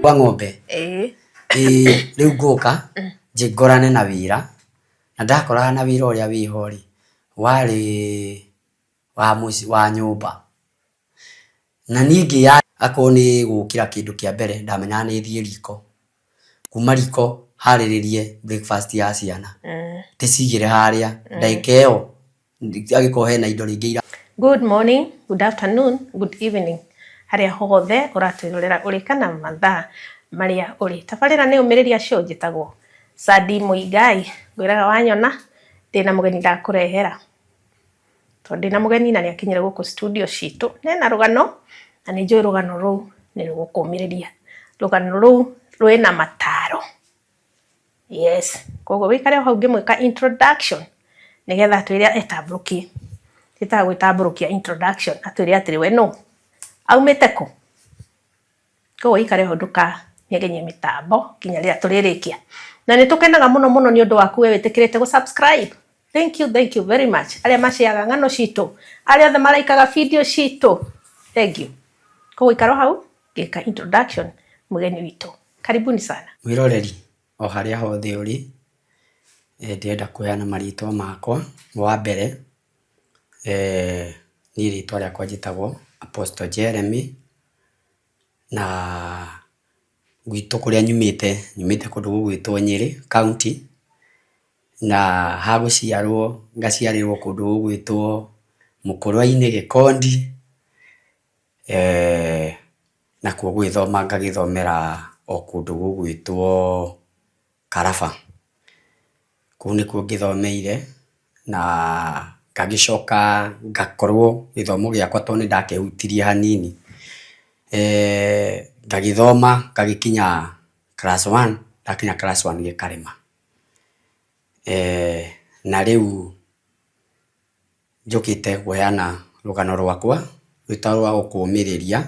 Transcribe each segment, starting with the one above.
Wa ng'ombe riu ngoka njingorane na wira na ndakora na wira uria wihori wari wa nyumba na ningi ya akoni gukira kindu kia mbere ndamenya ni thie riko kuma riko hariririe breakfast ya ciana ticigire haria ndaikeo agiko hena indo ringi. Good morning, good afternoon, good evening. Haria hothe uratwirorera uri kana mathaa maria uri tabarira ni umiriria show jitagwo Sadi Muigai ngwiraga wanyona ndina mugeni ndakurehera to ndina mugeni na ni akinyire guku studio citu nena rugano na ni njoi rugano ru ni rugukumiriria rugano ru rwina mataro. Yes, kogo wikare hau ngimwika introduction nigetha twire etabruki itatabrukia introduction atwire atiri we no aumete ku kogo ikare ho nduka nyegenye mitambo kinya rira turirikia na nitukenaga muno ni undu waku we witikirite gu subscribe. Thank you very much. Aria maciaga ngano citu aria othe maraikaga video citu, thank you. Kogo ikaro hau ngika introduction mugeni witu, karibuni sana Mwiroreri o haria hothe uri ndienda kuheana maritwa makwa. Wa mbere ni ritwa riakwa njitagwo Apostle Jeremy na gwitu kuria nyumite kundu gugwitwo Nyeri county na haguciarwo ngaciarirwo kundu gugwitwo Mukurwa-ini Gikondi na kuo gwithoma ngagithomera o kundu gugwitwo Karaba. Kuu nikuo ngithomeire na ngagicoka ngakorwo githomo giakwa to ni ndakehutirie hanini ngagithoma ngagikinya class 1 ndakinya class 1 gikarema na riu njukite kuheana rugano rwakwa rwitwa gukumiriria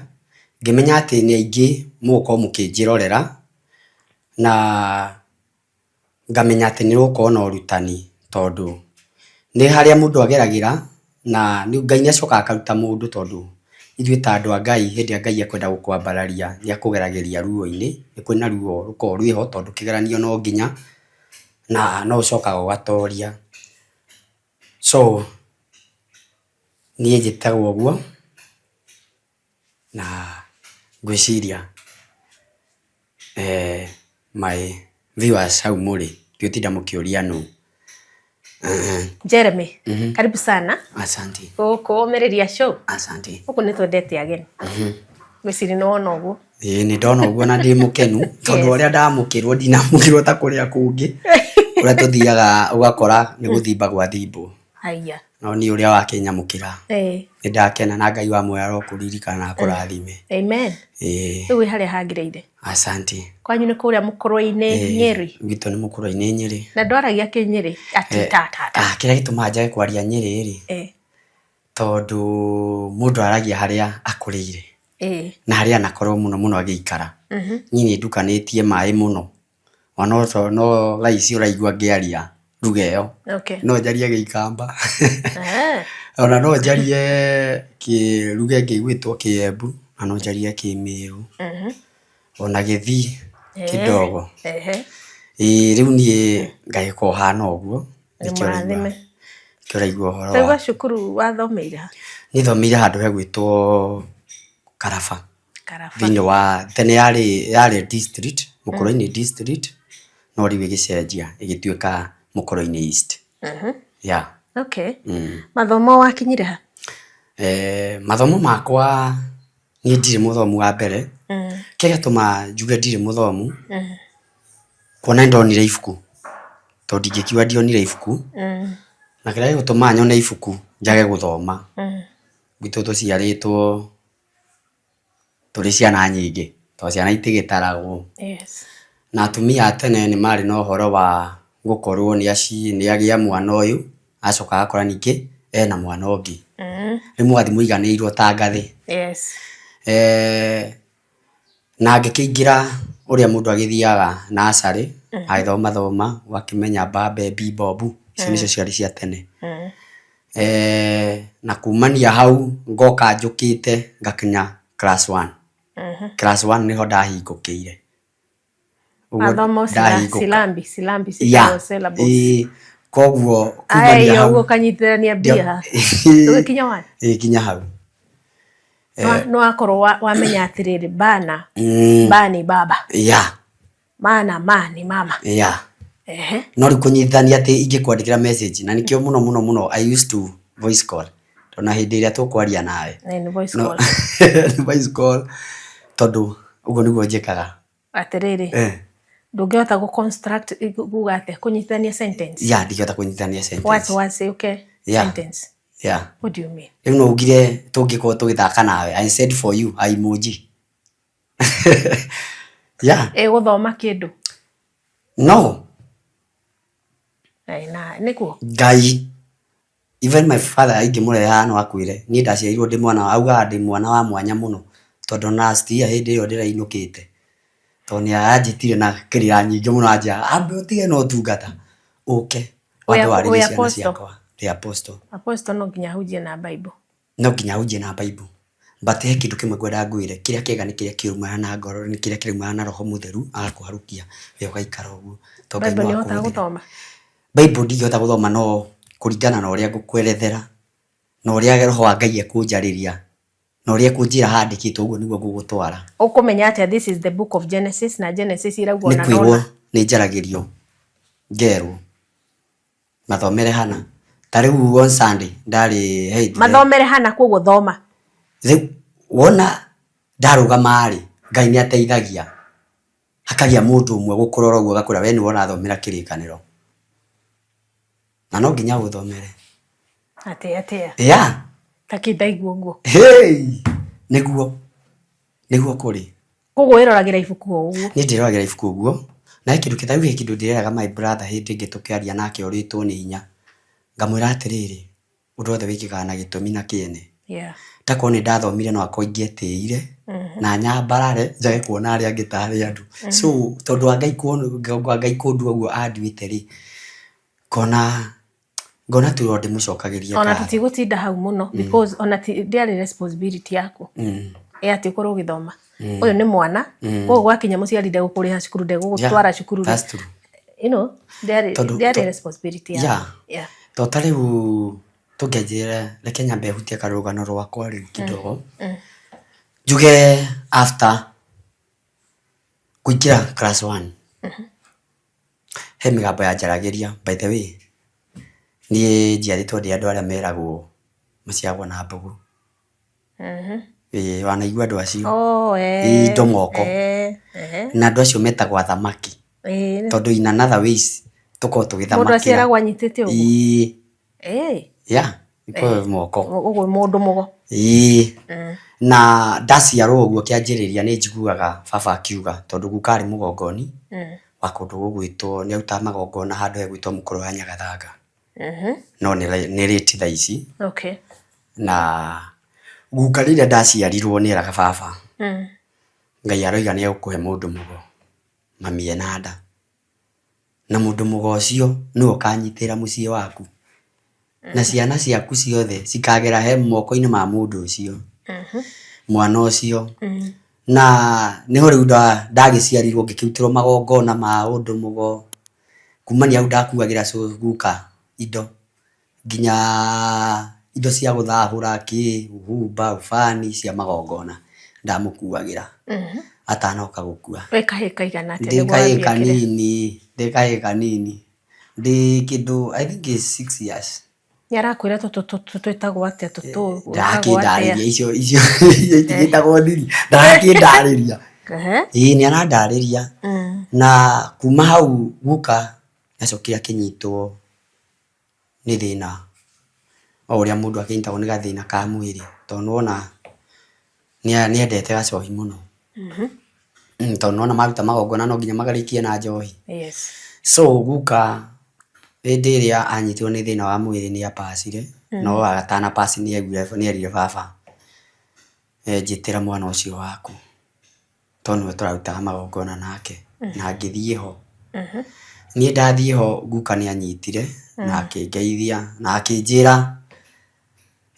ngimenya ati ni aingi muko mukinjirorera na ngamenya ati ni ruko na urutani tondu ni haria mundu ageragira na ni Ngai ni acoka akaruta mundu tondu ithuĩ ta andu a Ngai hindi a Ngai akwenda gukwambararia ni akugerageria ruo-ini ni kwina ruo ruko rwiho tondu kigeranio no nginya na no ucoka ugatoria. So ni njitagwo guo na ngwiciria my viewers hau muri ndiutinda mukiuria nu. Jeremy, karibu sana. Asante. Umiriria show. Asante. Uku ni twendete again. Gwiciri no wona uguo. Ni ndona uguo na ndi mukenu tondu uria ndamukirwo ndinamukirwo ta kuria kungi uria tuthiaga ugakora ni guthimba gwa thimbo. Haya. No ni uria wakinyamukira. Ni ndakena na Ngai wa moyo arokuririkana na akurathime. Amen. Riu haria hagireire. Asante. Kwanyu ni kuria Mukurwa-ini Nyeri. Gitu ni Mukurwa-ini Nyeri. Na ndwaragia ki Nyeri ati tata. Kira gituma njae kwaria Nyeri ri. Tondu mundu aragia haria akurire. Na haria nakorwo muno agiikara. Nyini ndukanitie mai muno. Wanoto no raisi uraigua ngiaria ruga iyo. No njarie Gikamba. Ona no njarie ki ruga ngigwitwo Kiembu, na no njarie Kimiru. Ona Githii kidogo. Riu ni ngaiko hana uguo nikiraigua horo. Taiwa cukuru wathomeire? Ni thomeire handu hegwitwo Karaba. Thini wa tene yari district Mukurwa-ini district no riu igicenjia igituika Mukurwa-ini East. Yeah. Okay. Mathomo wakinyire ha? Mathomo makwa ni ndire muthomu wa mbere. Kiria tuma njuge ndire muthomu kuona ndonire ibuku tondu ndingikiuga ndionire ibuku na kiria gituma nyone ibuku njage guthoma. Gwitu tuciaritwo turi ciana nyingi to ciana itigitaragwo. Na atumia tene ni mari no horo wa gukorwo ni agia mwana uyu acoka akora ningi ena mwana ungi. Rimwe athi muiganirwo ta ngathi. Na ngikiingira uria mundu agithiaga nursery agithoma wakimenya babe bibobu icio nicio ciari cia tene. Na kumania hau ngoka njukite ngakinya class 1. Class 1 niho ndahingukire Mathomo silambi syllables. Koguo kumania hau. Uguo kanyitithania mbia. Tugikinya wa? Kinya hau. No akorwo wamenya atiriri bana. Bani baba. Mana mani mama. No riu kunyithania ati ingikwandikira message na nikio muno I used to voice call. Tona hindi iria tukwaria nawe. Ni voice call. Voice call. Tondu uguo niguo njikaga. Atiriri. Ndungihota gu construct kuga ate kunyithania sentence. Ndingihota kunyithania sentence. What's okay sentence. What do you mean? Riu no ugire tungikorwo tugithaka nawe. I said for you, emoji. Guthoma kindu. No. Nikuo. Ngai. Even my father aingimureha no akwire. Ni ndaciarirwo ndi mwana auga ndi mwana wa mwanya muno. Tondu nasti hindi iyo ndirainukite. Toni ajitire na kirira nyingi muno aja. Ambe utige no tungata. Watu wari ciana ciakwa. The apostle. Apostle no nginya hujie na Bible. No nginya hujie na Bible. But he kindu kimwe gwenda ngwire kiria kiega ni kiria kiumana na ngoro ni kiria kiumana na roho mutheru agakuharukia we ugaikara uguo to Bible ni hota guthoma. Bible ndingihota guthoma no kuringana na uria ngukwerethera na uria roho wa Ngai ekunjariria na uria kunjira handikitwo uguo niguo ngugutwara. Ukumenya ati this is the book of Genesis na Genesis iraugo na nona ni njaragirio ngeru mathomere hana tariu on Sunday ndari mathomere hana ku guthoma. Wona ndarugama ari Ngai ni ateithagia hakagia mundu umwe gukurora uguo gakura we ni wona thomera kirikaniro na no nginya uthomere atia takitaiguo nguo niguo kuri kuguo iroragira ibuku uguo ni ndiroragira ibuku uguo na kindu kithagu kindu ndireraga my brother hindi ngitukiaria nake uritwo ni hinya ngamwira atiriri undu othe wikikaga na gitumi na kiene tako ni ndathomire no akwa ingieteire na nyambarare njage kuona ari angitari andu so tondu Ngai kundu uguo anduite ri ngona tu ndi mucokagiria ona tutigutinda hau muno because ona ndiari responsibility yaku ati ukorwo githoma uyu ni mwana koguo gwakinya muciari ndego kuriha cukuru ndego gutwara cukuru ndiari responsibility yaku to tariu tungejere reke nyambe hutia karugano rwakwa ri kidogo njuge after kuingira class 1 he migambo ya njaragiria by the way ni njiaritwo ndi andu aria meragwo maciagwo na mbugu wanaigua andu acio indo moko na andu acio metagwo athamaki tondu in another ways tuko tugithamakira mundu aciaragwo anyitite uguo iko moko uguo mundu mugo na ndaciarwo uguo kianjiriria ni njiguaga baba akiuga tondu gukari mugongoni wa kundu gugwitwo ni auta magongona handu hegwitwo mukuru wa Nyagathanga no ni riti thaici na gukarire ndaciarirwo ni eraga baba Ngai aroiga ni akuhe mundu mugo mamie nada na mundu mugo ucio ni ukanyitira mucie waku na ciana ciaku ciothe cikagera he moko-ini ma mundu ucio mwana ucio na niho riu ndagiciarirwo ngikirutirwo magongona ma undu mugo kumania au ndakuagira guka indo nginya indo cia guthahura ki uhumba ufani cia magongona ndamukuagira atanoka gukua wekaheka igana ate ndekahe kanini ndi kindu I think is 6 years Nyarakwira twetagwo atia ndakindariria icio itigitagwo ndiri ndakindariria ni arandariria na kuma hau guka acokire akinyitwo ni thina o uria mundu akinyitagwo ni gathina ka mwiri tondu wona ni endete gacohi muno tondu wona maruta magongona no nginya magarikie na njohi so guka hindi iria anyitirwo ni thina wa mwiri ni apacire no agatana pasi ni erire baba njitira mwana ucio waku tondu turarutaga magongona nake na ngithie ho ni ndathie ho guka ni anyitire na akingeithia na akinjira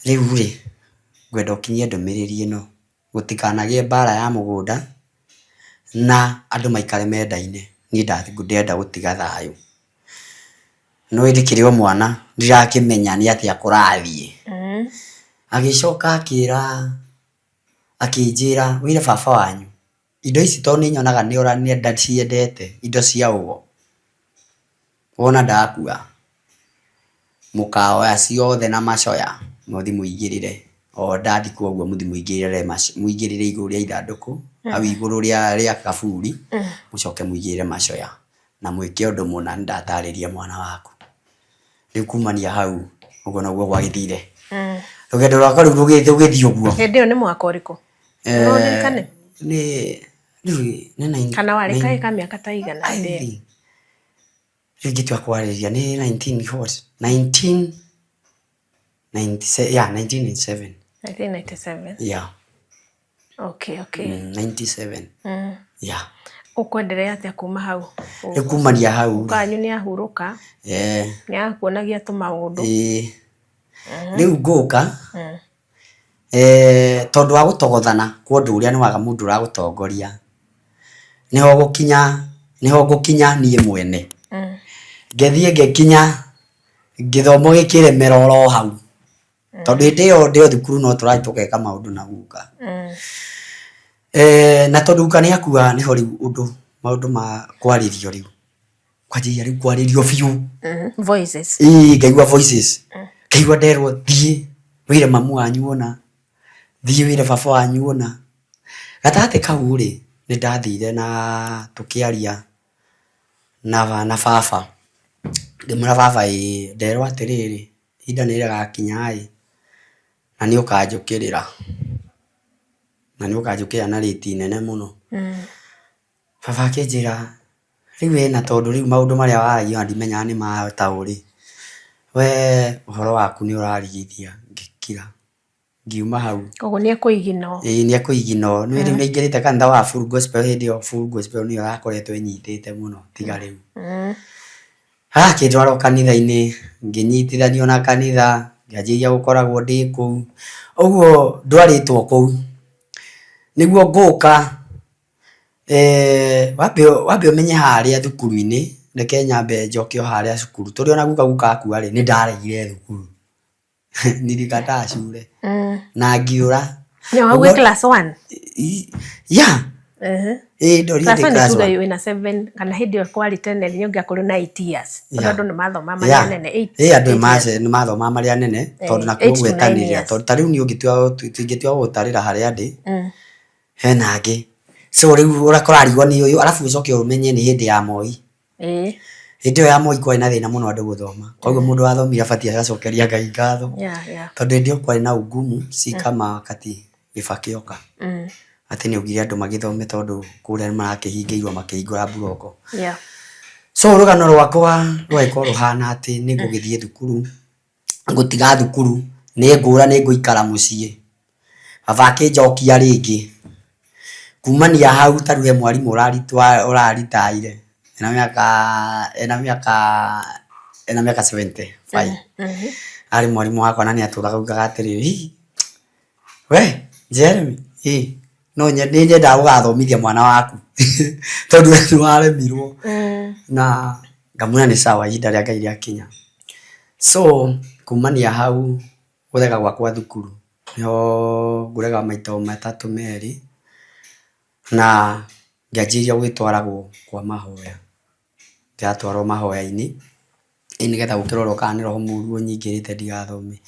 riu ri ngwenda ukinyie ndumiriri ino gutikanagie mbara ya mugunda na andu maikare mendaine ni ndenda gutiga thayu no ĩndikire o mwana ndirakimenya ni atia kurathie agicoka akinjira wire baba wanyu indo ici to ni nyonaga ni uranienda ciendete indo cia ugo wona ndakua mukaoya ciothe na macoya muthi muigirire o ndadi koguo muthi muigirire iguru ria ithanduku au iguru ria kaburi mucoke muigirire macoya na mwike undu muna ndatariria mwana waku riu kumania hau ugo naguo gwagithire rugendo rwakwa riu rugithie uguo hindi ni mwaka uriku no ndirikane ni kana wari kai ka miaka ta igana ndi Rigitu akwariria ni 1997 1997 yeah okay 97 yeah ukwendelea atia kuma hau kumania hau kanyu ni ahuruka ni akuonagia tu maundu riu nguka tondu wa gutogothana kwa ndu uria ni waga mundu uragutongoria niho gukinya nie mwene ngethie ngekinya githomo gikiremera oro hau tondu ndio thukuru no turai tukeka maundu na guka na tondu guka ni akua niho riu undu maundu ma kwaririo riu kwajia riu kwaririo biu voices ngaigua voices ngaigua nderwo thie wire mamu wanyu ona thie wire baba wanyu ona gatate kau ri ni ndathire na tukiaria na baba ndimura baba nderwo atiriri inda ni ragakinya na ni ukanjukirira na riti nene muno baba akinjira riu na tondu riu maundu maria waragia ndimenya ni ma tauri we uhoro waku ni urarigithia ngikira ngiuma hau koguo ni akuigino ni akuigino ni riu ningirite kanitha wa Full Gospel hindi Full Gospel ni urakoretwo inyitite muno tiga riu kindwaro kanitha-ini nginyitithanio na kanitha ngianjiria gukoragwo ndi kuu uguo ndwaritwo kuu niguo nguka wambe umenye haria thukuru-ini reke nyambe njoke haria cukuru turi ona guka akua ri ni ndaregire thukuru nilikataa shule na ngiura ni wawe class 1 yeah ndori class 1 wina 7 kana hindi kwari tene nyongia kuri 9 years tondu ni mathoma maria nene 8 andu ni mathoma maria nene tondu na kugwetaniria tondu tariu ni ungitua gutarira haria ndi hena angi so riu urakorarigwo ni uyu alafu ucoke umenye ni hindi ya Moi hindi ya Moi kwari na thina muno andu guthoma koguo mundu wathomire abatie agacokeria Ngai ngatho tondu ndio kwari na ugumu si kama wakati Kibaki oka ati ni ugire andu magithome tondu kuria marakihingiirwo makihingura buroko so rugano rwakwa rwaiko ruhana ati ni ngugithie thukuru ngutiga thukuru ni ngura ni nguikara mucii baba akinjokia ringi kumania hau taruhe mwarimu uraritaire ena miaka 75 ari mwarimu wakwa nani aturaga ugaga atiriri we Jeremy no nyenda gugathomithia mwana waku tondu ni waremirwo na ngamuna ni sawa ihinda ria Ngai riakinya so kumania hau guthega gwakwa thukuru niho ngurega maita matatu meri na ngianjiria gwitwaragwo kwa mahoya ndatwarwo mahoya-ini nigetha gukirorwo kana ni roho muru nyingirite ndigathome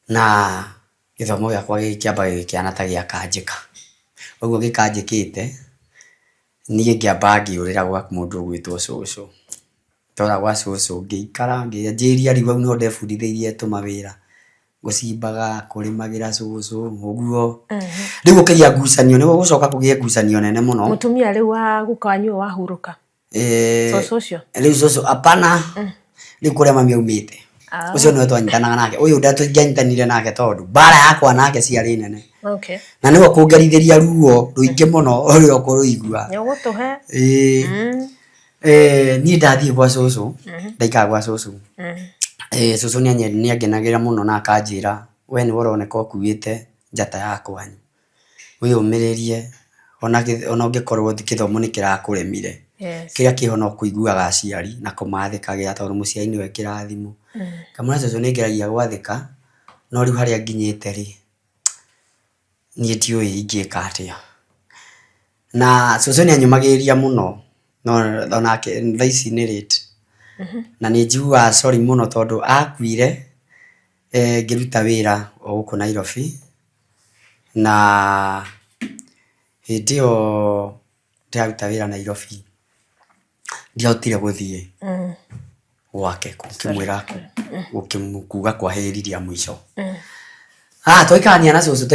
na githomo giakwa gikiamba gikiana ta giakanjika uguo gikanjikite nie ngiamba ngiurira gwa mundu gwitwo cucu tora gwa cucu ngiikara ngianjiria riu au no ndebundithirie tumawira gucimbaga kurimagira cucu uguo riu ukigia ngucanio nigo gucoka kugia ngucanio nene muno mutumia riu wa gukanyu wahuruka cucu riu cucu apana riu kuria mami aumite ucio no twanyitanaga nake uyu ndatũngianyitanire nake tondu bara yakwa nake ciarĩ nene na nĩguo kũngerithiria ruo rũingĩ mũno ũrĩa ũkũrũigua niĩ ndathiĩ gwa cucu ndaikara gwa cucu cucu nĩangenagĩra mũno na akanjĩra we nĩ ũroneka ũkuĩte njata ya kwanyu wĩyũmĩrĩrie ona ũngĩkorwo gĩthomo nĩ kĩrakũremire Kiria kiho no kuiguaga aciari na kumathikagira tondu muciari niwe kirathimo. Kamwana cucu ni ngeragia gwathika no riu haria nginyite ri nie ndiui ingika atia. Na cucu ni anyumagiriria muno no onake thaa ici ni late. Na ni njiguaga sorry muno tondu akuire ngiruta wira guku Nairobi na hindi iyo ndiraruta wira Nairobi ndiahotire guthie gwake kumwira kuga kwahiriria mwisho. Twaikania na cucu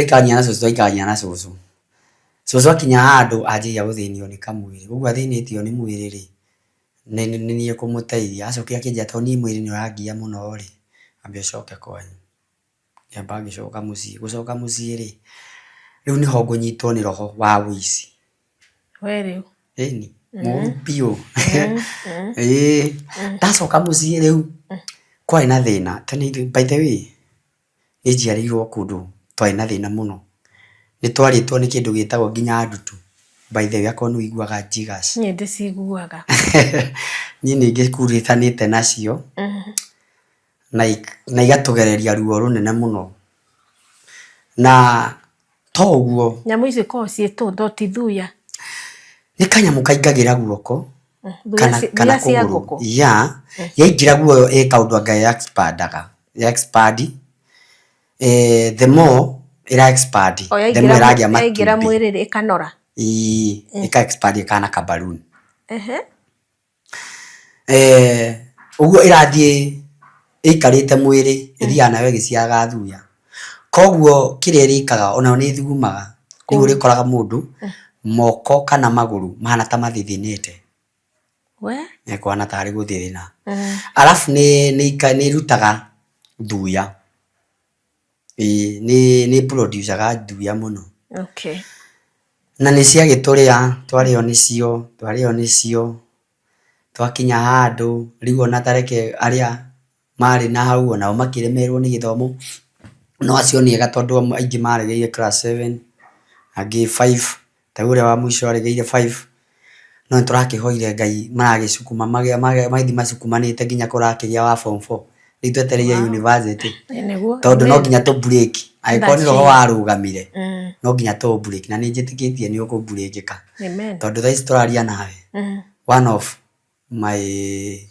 cucu akinya handu anjia guthinio ni kamwiri uguo athinitio ni mwiri ri ni kumuteithia acoke akinja tondu ni mwiri ni urangia muno ri ambe ucoke kwanyu yamba ngicoka mucii gucoka mucii ri riu niho ngunyitwo ni roho wa wici weri eni mupio ndacoka mucii riu kwai na thina tani by the way ni njiarirwo kundu twai na thina muno ni twaritwo ni kindu gitagwo nginya ndutu by the way akonu iguaga jigas ni ndiciguaga ni ngikuritanite nacio na igatugereria ruo runene muno na toguo nyamu ici ko cieto ndoti thuya ni kanyamu kaingagira guoko kana kuguru ya yaingira guo kaundu anga expand the more ira expand the more iragia matu yaingira mwiriri ikanora ika expand kana ka balloon uguo irathie ikarite mwiri ithia nawe giciaga thuya koguo kiria irikaga ona ni thugumaga riu rikoraga mundu moko kana maguru mahana ta mathithinite ne kwana tari guthithina alafu ni rutaga thuya ni producer ga thuya muno na ni cia gituria twario nicio twakinya handu riu ona tareke aria mari na hau ona makiremerwo ni githomo no acio ni ega tondu aingi maregeire class 7 agi 5 tagure wa mwisho aregeire 5 no turakihoire Ngai maragicukuma maithi macukumanite nginya kurakiria wa form 4 riu twetereire university tondu no nginya tu break aikoni roho warugamire no nginya tu break na ni njitikitie ni uku breakika tondu thai turaria nawe one of my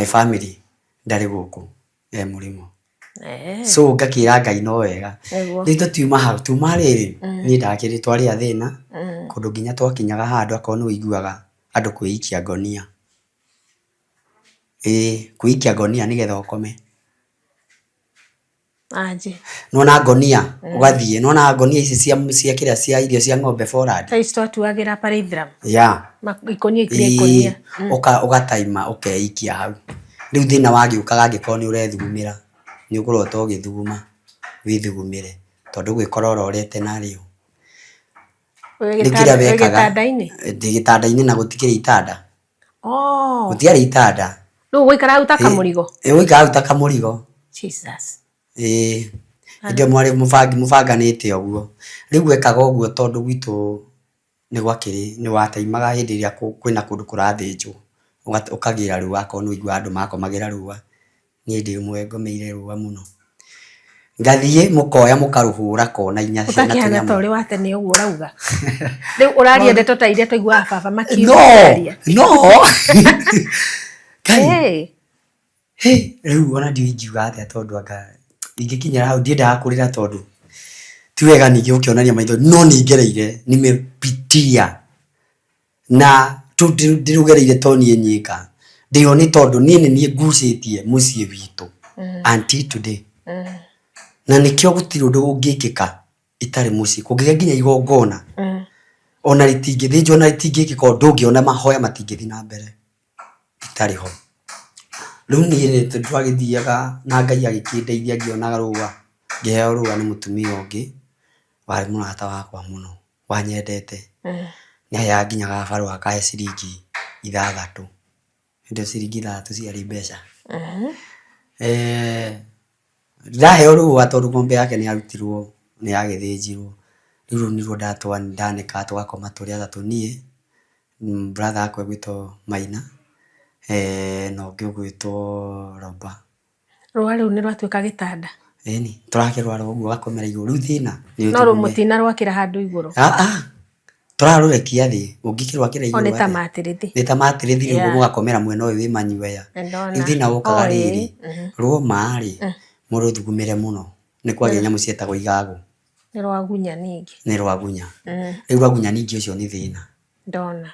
family ndari guku murimo so ngakira Ngai no wega ni tutiuma hau tuma riri ni ndakiri twari athina kundu nginya twakinyaga handu akonu uiguaga andu kuikia ngonia kuikia ngonia ni getha ukome nona ngonia ugathie nona ngonia ici cia kiria cia irio cia ng'ombe forad taisto tuagira parithram ikonia ikria ugataima ukeikia hau riu thina wagiukaga ngikoni urethugumira ni ukurota ugithuguma withugumire tondu gwikorora urete nario nikira bekaga gitanda-ini na gutikira itanda gutiari itanda no gwikara utaka murigo gwikara utaka murigo Jesus ndio mwari mubanganite oguo riu gwekaga oguo tondu gwitu ni gwakiri ni wataimaga hindi ria kwina kundu kurathinjwo ukagira ruwa kono igwa andu makomagira ruwa ni ndi mwe ngomeire ruwa muno ngathie mukoya mukaruhura kona inya cia na tunyama tori wate ni uguo rauga riu uraria ndeto ta iria twaigua baba makiuria no hey riu ona ndi ingiuga atia tondu anga ingikinyira hau ndiendaga kurira tondu ti wega ningi ukionania maitho no ningereire nimepitia na ndirugereire toni enyika ndio ni tondu ni ngucitie mucie witu until today na nikio gutiri undu ungikika itari mucie kungiga nginya igongona ona ritingithinjwo na ritingikika ndungiona mahoya matingithi na mbere itari ho riu ni twagithiaga na Ngai agikindeithia ngionaga ruwa ngiheo ruwa ni mutumia ungi wari murata wakwa muno wanyendete ni aya nginya gabaru akahe ciringi 6 ndio ciringi 3 ciari mbeca ndaheo ruwa tondu ng'ombe yake ni arutirwo ni agithinjirwo riu nirwo ndanika tugakoma turi athatu nie brother akwa gwitwo Maina no ngĩ gwitwo Roba. Rũa rũu nĩ rwatuĩka gĩtanda? Ĩni tũrakĩrwara ũguo gakomera igũrũ rĩu thĩna no rũo mũtina rwakĩra handũ igũrũ? Tũrarũrekia thĩ ũngĩkĩrwakĩra igũrũ nĩ ta matĩrĩthi? Nĩ ta matĩrĩthi rĩu mũgakomera mwena ũyũ wĩ manyuea. Rĩu thĩna ũkaga rĩrĩ ruoma rĩ mũndũ thugumĩre mũno nĩ kwagĩa nyamũ cietagwo igagũ. Nĩ rwagunya ningĩ? Nĩ rwagunya. Rĩu rwagunya ningĩ ũcio nĩ thĩna. Ndona.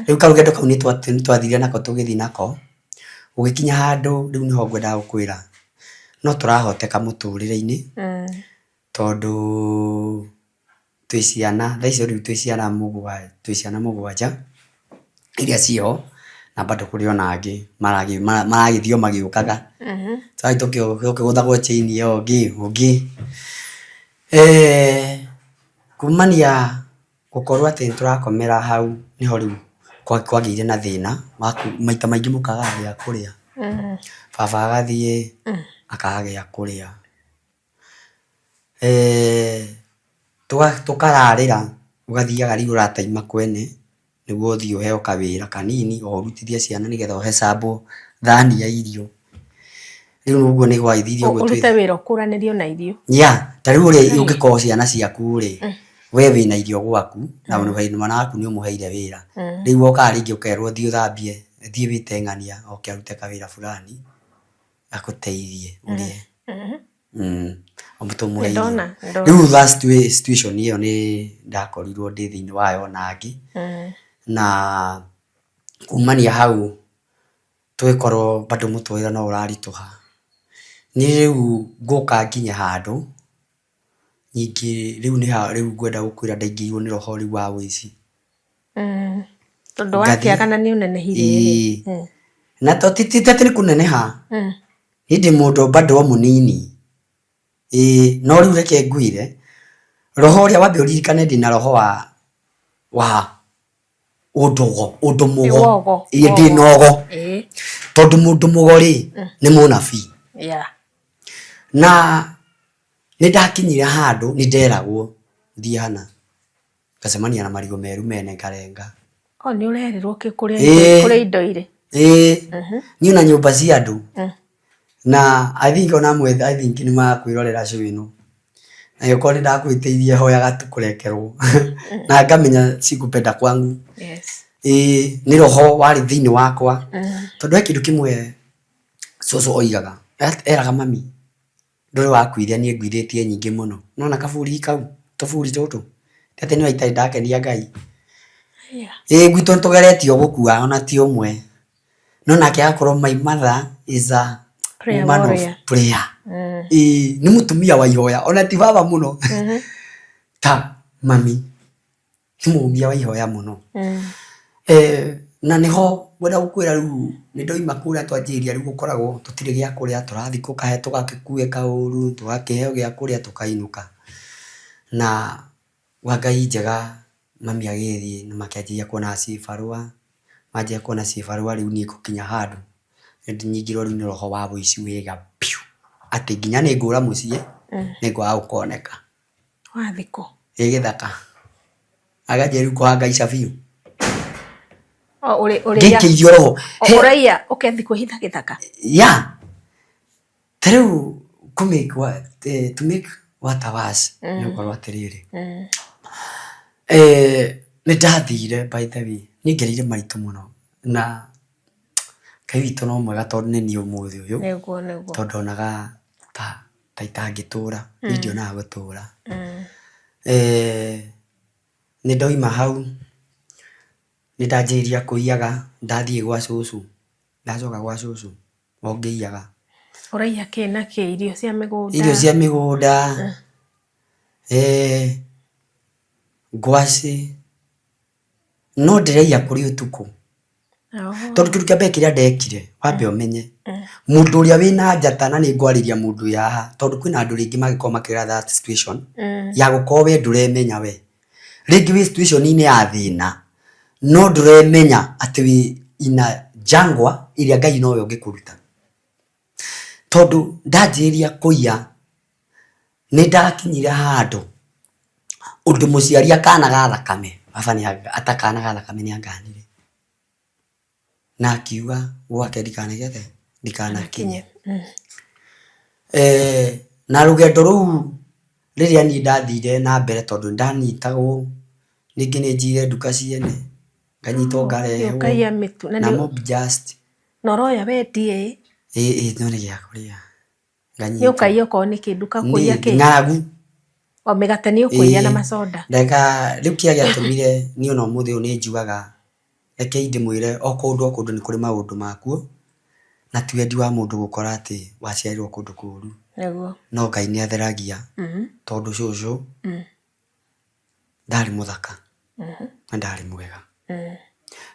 Rĩu karũgendo kau nĩ twathire nako tũgĩthiĩ nako ũgĩkinya handũ rĩu nĩho ngwendaga gũkwĩra no tũrahoteka mũtũrĩre-inĩ tondũ twĩ ciana thaa icio rĩu twĩ ciana mũgwanja iria ciho na bado kũrĩ ona angĩ maragĩthio magĩũkaga tũkĩgũthagwo chain ĩyo ũngĩ kumania gũkorwo atĩ tũrakomera hau nĩho rĩu kwagĩire na thĩna maita maingĩ mũkaga gĩa kũrĩa. Baba agathiĩ akaga gĩa kũrĩa tũkararĩra ũgathiaga rĩu ũrataima kwene nĩguo ũthiĩ ũheo kawĩra kanini ũrutithie ciana nĩgetha ũhecambwo thani ya irio. Rĩu ũguo nĩ gwagĩthirio ũrute wĩra ũkũranĩrio na irio. Ta rĩu ũrĩa ũngĩkorwo ciana ciaku rĩ we wĩna irio gwaku na mwana waku nĩ ũmũheire wĩra rĩu wokaga rĩngĩ ũkerwo thiĩ ũthambie thiĩ wĩte ng'ania oke arute kawĩra fulani agũteithie ũrĩe ũmũtũmũheire. Rĩu situation ĩyo nĩ ndakorirwo ndĩ thĩinĩ wayo na angĩ na kumania hau tũgĩkorwo bado mũtũrĩre no ũraritũha. Nĩ rĩu ngũka nginye handũ ningĩ rĩu ngwenda gũkwĩra ndaingĩirwo nĩ roho rĩu wa wũici tondũ wakĩaga na nĩ ũnenehire na titi nĩ kũneneha ndĩ mũndũ bado mũnini no rĩu reke ngwĩre roho ũrĩa wambe ũririkane ndĩna roho wa ũndũ mũgo ndĩ nogo tondũ mũndũ mũgo rĩ nĩ mũnabii na nĩ ndakinyire handũ nĩ nderagwo thiĩ hana ngacemania na marigũ meru mene ngarenga. Nĩ ũrerirwo kũrĩa indo irĩ? Niĩ na nyũmba cia andũ na I think nĩ makwĩrorera show ĩno na yokorwo nĩ ndakwĩtĩirie hoyaga tu kũrekerwo na ngamenya sikupenda kwangu. Nĩ roho warĩ thĩinĩ wakwa tondũ he kĩndũ kĩmwe cũcũ oigaga eraga mami ndũrĩ wakuithia niĩ nguithĩtie nyingĩ mũno no na kaburi kau tũburi tũtũ atĩ nĩ itarĩ ndakenia Ngai gwitũ nĩtũgeretio gũkua ona ti ũmwe no nake agakorwo my mother is a woman of prayer. Nĩ mũtumia wa ihoya ona ti baba mũno ta mami nĩ mũmia wa ihoya mũno. Na nĩho ngwenda gũkwĩra rĩu nĩ ndoima kũrĩa twanjĩrĩria rĩu gũkoragwo tũtirĩ gĩa kũrĩa tũrathiĩ kũkahe tũgakĩkuĩka ũru tũgakĩheo gĩa kũrĩa tũkainũka na gwa Ngai njega mami agĩthiĩ na makĩanjĩrĩria kuona cibarũa manjĩrĩria kuona cibarũa rĩu niĩ gũkinya handũ nyingĩrwo rĩu nĩ roho wa wũici wĩga piũ atĩ nginya nĩ ngũra mũciĩ nĩ ngwaga gũkoneka wathikũ gĩthaka aganjĩrĩria rĩu kũhangaica biũ ngĩikĩirio roho ũraiya ũkethi kwĩhitha gĩthaka ta rĩu to make what was nĩ ũkorwo atĩrĩrĩ nĩ ndathire by the way nĩ ngereire maritũ mũno na Ngai witũ no mwega tondũ nĩ niĩ ũmũthĩ ũyũ tondũ onaga ta itangĩtũra nĩ ndionaga gũtũra. Nĩ ndoima hau nĩ ndanjĩrĩria kũiyaga ndathiĩ gwa cũcũ ndacoka gwa cũcũ ngĩiyaga. Ũraiya kĩ na kĩ? Irio cia mĩgũnda? Irio cia mĩgũnda ngwacĩ no ndĩraiya kũrĩ ũtukũ tondũ kĩndũ kĩa mbere kĩrĩa ndekire wambe ũmenye mũndũ ũrĩa wĩna njata na nĩ ngwarĩria mũndũ ũyũ haha tondũ kwĩna andũ rĩngĩ magĩkorwo makĩra that situation ya gũkorwo we ndũremenya we rĩngĩ wĩ situation-inĩ ya thĩna no ndũremenya atĩ wĩ ina jangwa ĩrĩa Ngai nowe ũngĩkũruta tondũ ndanjĩrĩria kũiya nĩ ndakinyire handũ ũndũ mũciari akana ga thakame afani atakana gathakame nĩ anganire na akiuga gwake ndikanegete ndikanakinye. Na rũgendo rũu rĩrĩa niĩ ndathire na mbere tondũ ndanyitagwo ningĩ nĩ njire nduka ciene nganyitwo ngarehwo na mob just noroya wendie no nĩ gĩa kũrĩa nganyitwo ũkaiya okorwo nĩ kĩndũ kakũiya kĩ ng'aragu o mĩgate nĩ ũkũiya na macoda ndeka rĩu kĩrĩa gĩatũmire niĩ ona ũmũthĩ ũyũ nĩ njugaga reke ndĩmwĩre o kũndũ nĩ kũrĩ maũndũ makuo na ti wendi wa mũndũ gũkora atĩ waciarirwo kũndũ kũũru no Ngai nĩ atheragia tondũ cũcũ ndarĩ mũthaka na ndarĩ mwega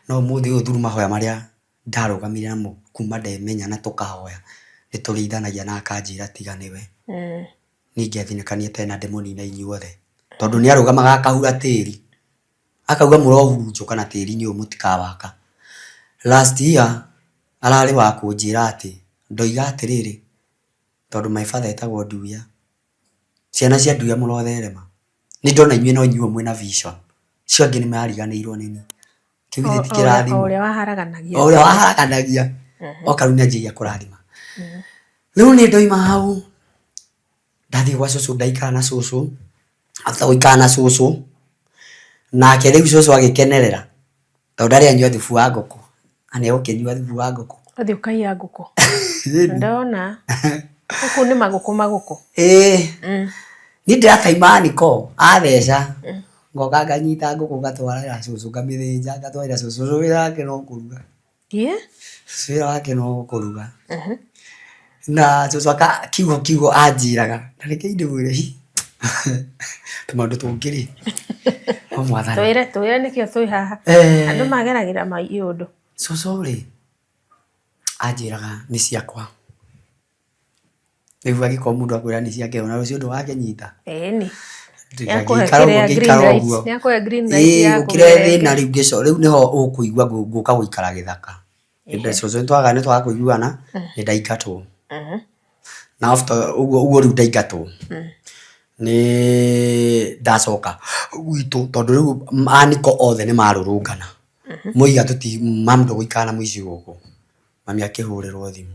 no ũmũthĩ ũyũ through mahoya marĩa ndarũgamire namo kuma ndemenya na tũkahoya nĩ tũrĩithanagia na akanjĩra tiga nĩwe ningĩ athinĩkanie tena ndĩmũnina inyuothe tondũ nĩ arũgamaga akahura tĩri akauga mũrohurunjũka na tĩri-inĩ ũyũ mũtikawaka. Last year ararĩ wa kũnjĩra atĩ ndoiga atĩrĩrĩ tondũ my father etagwo Nduya ciana cia Nduya mũrotherema nĩ ndona inyuĩ no inyuĩ mwĩna vision cio angĩ nĩ mariganĩirwo nĩ niĩ kĩu githĩ ti kĩrathimo ũrĩa waharaganagia oka rĩu nĩanjĩrĩria kũrathima. Rĩu nĩ ndoima hau ndathiĩ gwa cũcũ ndaikara na cũcũ after gũikara na cũcũ nake rĩu cũcũ agĩkenerera tondũ ndarĩ anyua thubu wa ngũkũ na nĩegũkĩnyua thubu wa ngũkũ ũthiĩ ũkaiya ngũkũ ndona gũkũ nĩ magũkũ niĩ ndĩrataima niko atheca ngoka nganyita ngũkũ ngatwarĩra cũcũ ngamĩthĩnja ngatwarĩra cũcũ wĩra wake no kũruga wĩra wake no kũruga na cũcũ kiugo anjĩraga na reke ndĩmwĩre tũmaũndũ tũngĩ o mwathani twĩre nĩkĩo twĩ haha andũ mageragĩra maũndũ cũcũ rĩ anjĩraga nĩ ciakwa rĩu angĩkorwo mũndũ akwĩra nĩ ciake ona rũciũ ndũgakĩnyita ũkĩre thĩna rĩu nĩho ũkũigua ngũka gũikara gĩthaka cũcũ nĩtwaga kũiguana nĩ ndaingatwo na after ũguo rĩu ndaingatwo nĩ ndacoka gwitũ tondũ rĩu aniko othe nĩ marũrũngana mũiga mamu ndũgũikara na mũici gũkũ mami akĩhũrĩrwo thimũ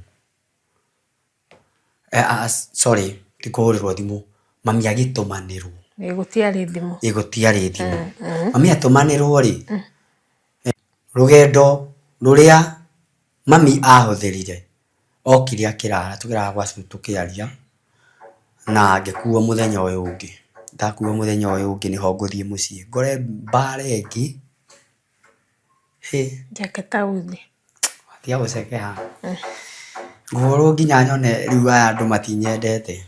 sorry ndikũhũrĩrwo thimũ mami agĩtũmanĩrwo gũtiarĩ thimũ mami atũmanĩrwo rĩ rũgendo rũrĩa mami ahũthĩrire okire akĩrara tũkĩraga gwa cũcũ tũkĩaria na ngĩkuo mũthenya ũyũ ũngĩ ndakuo mũthenya ũyũ ũngĩ nĩho ngũthiĩ mũciĩ ngore mbara ĩngĩ watia gũcekeha ngũhũrwo nginya nyone rĩu aya andũ matinyendete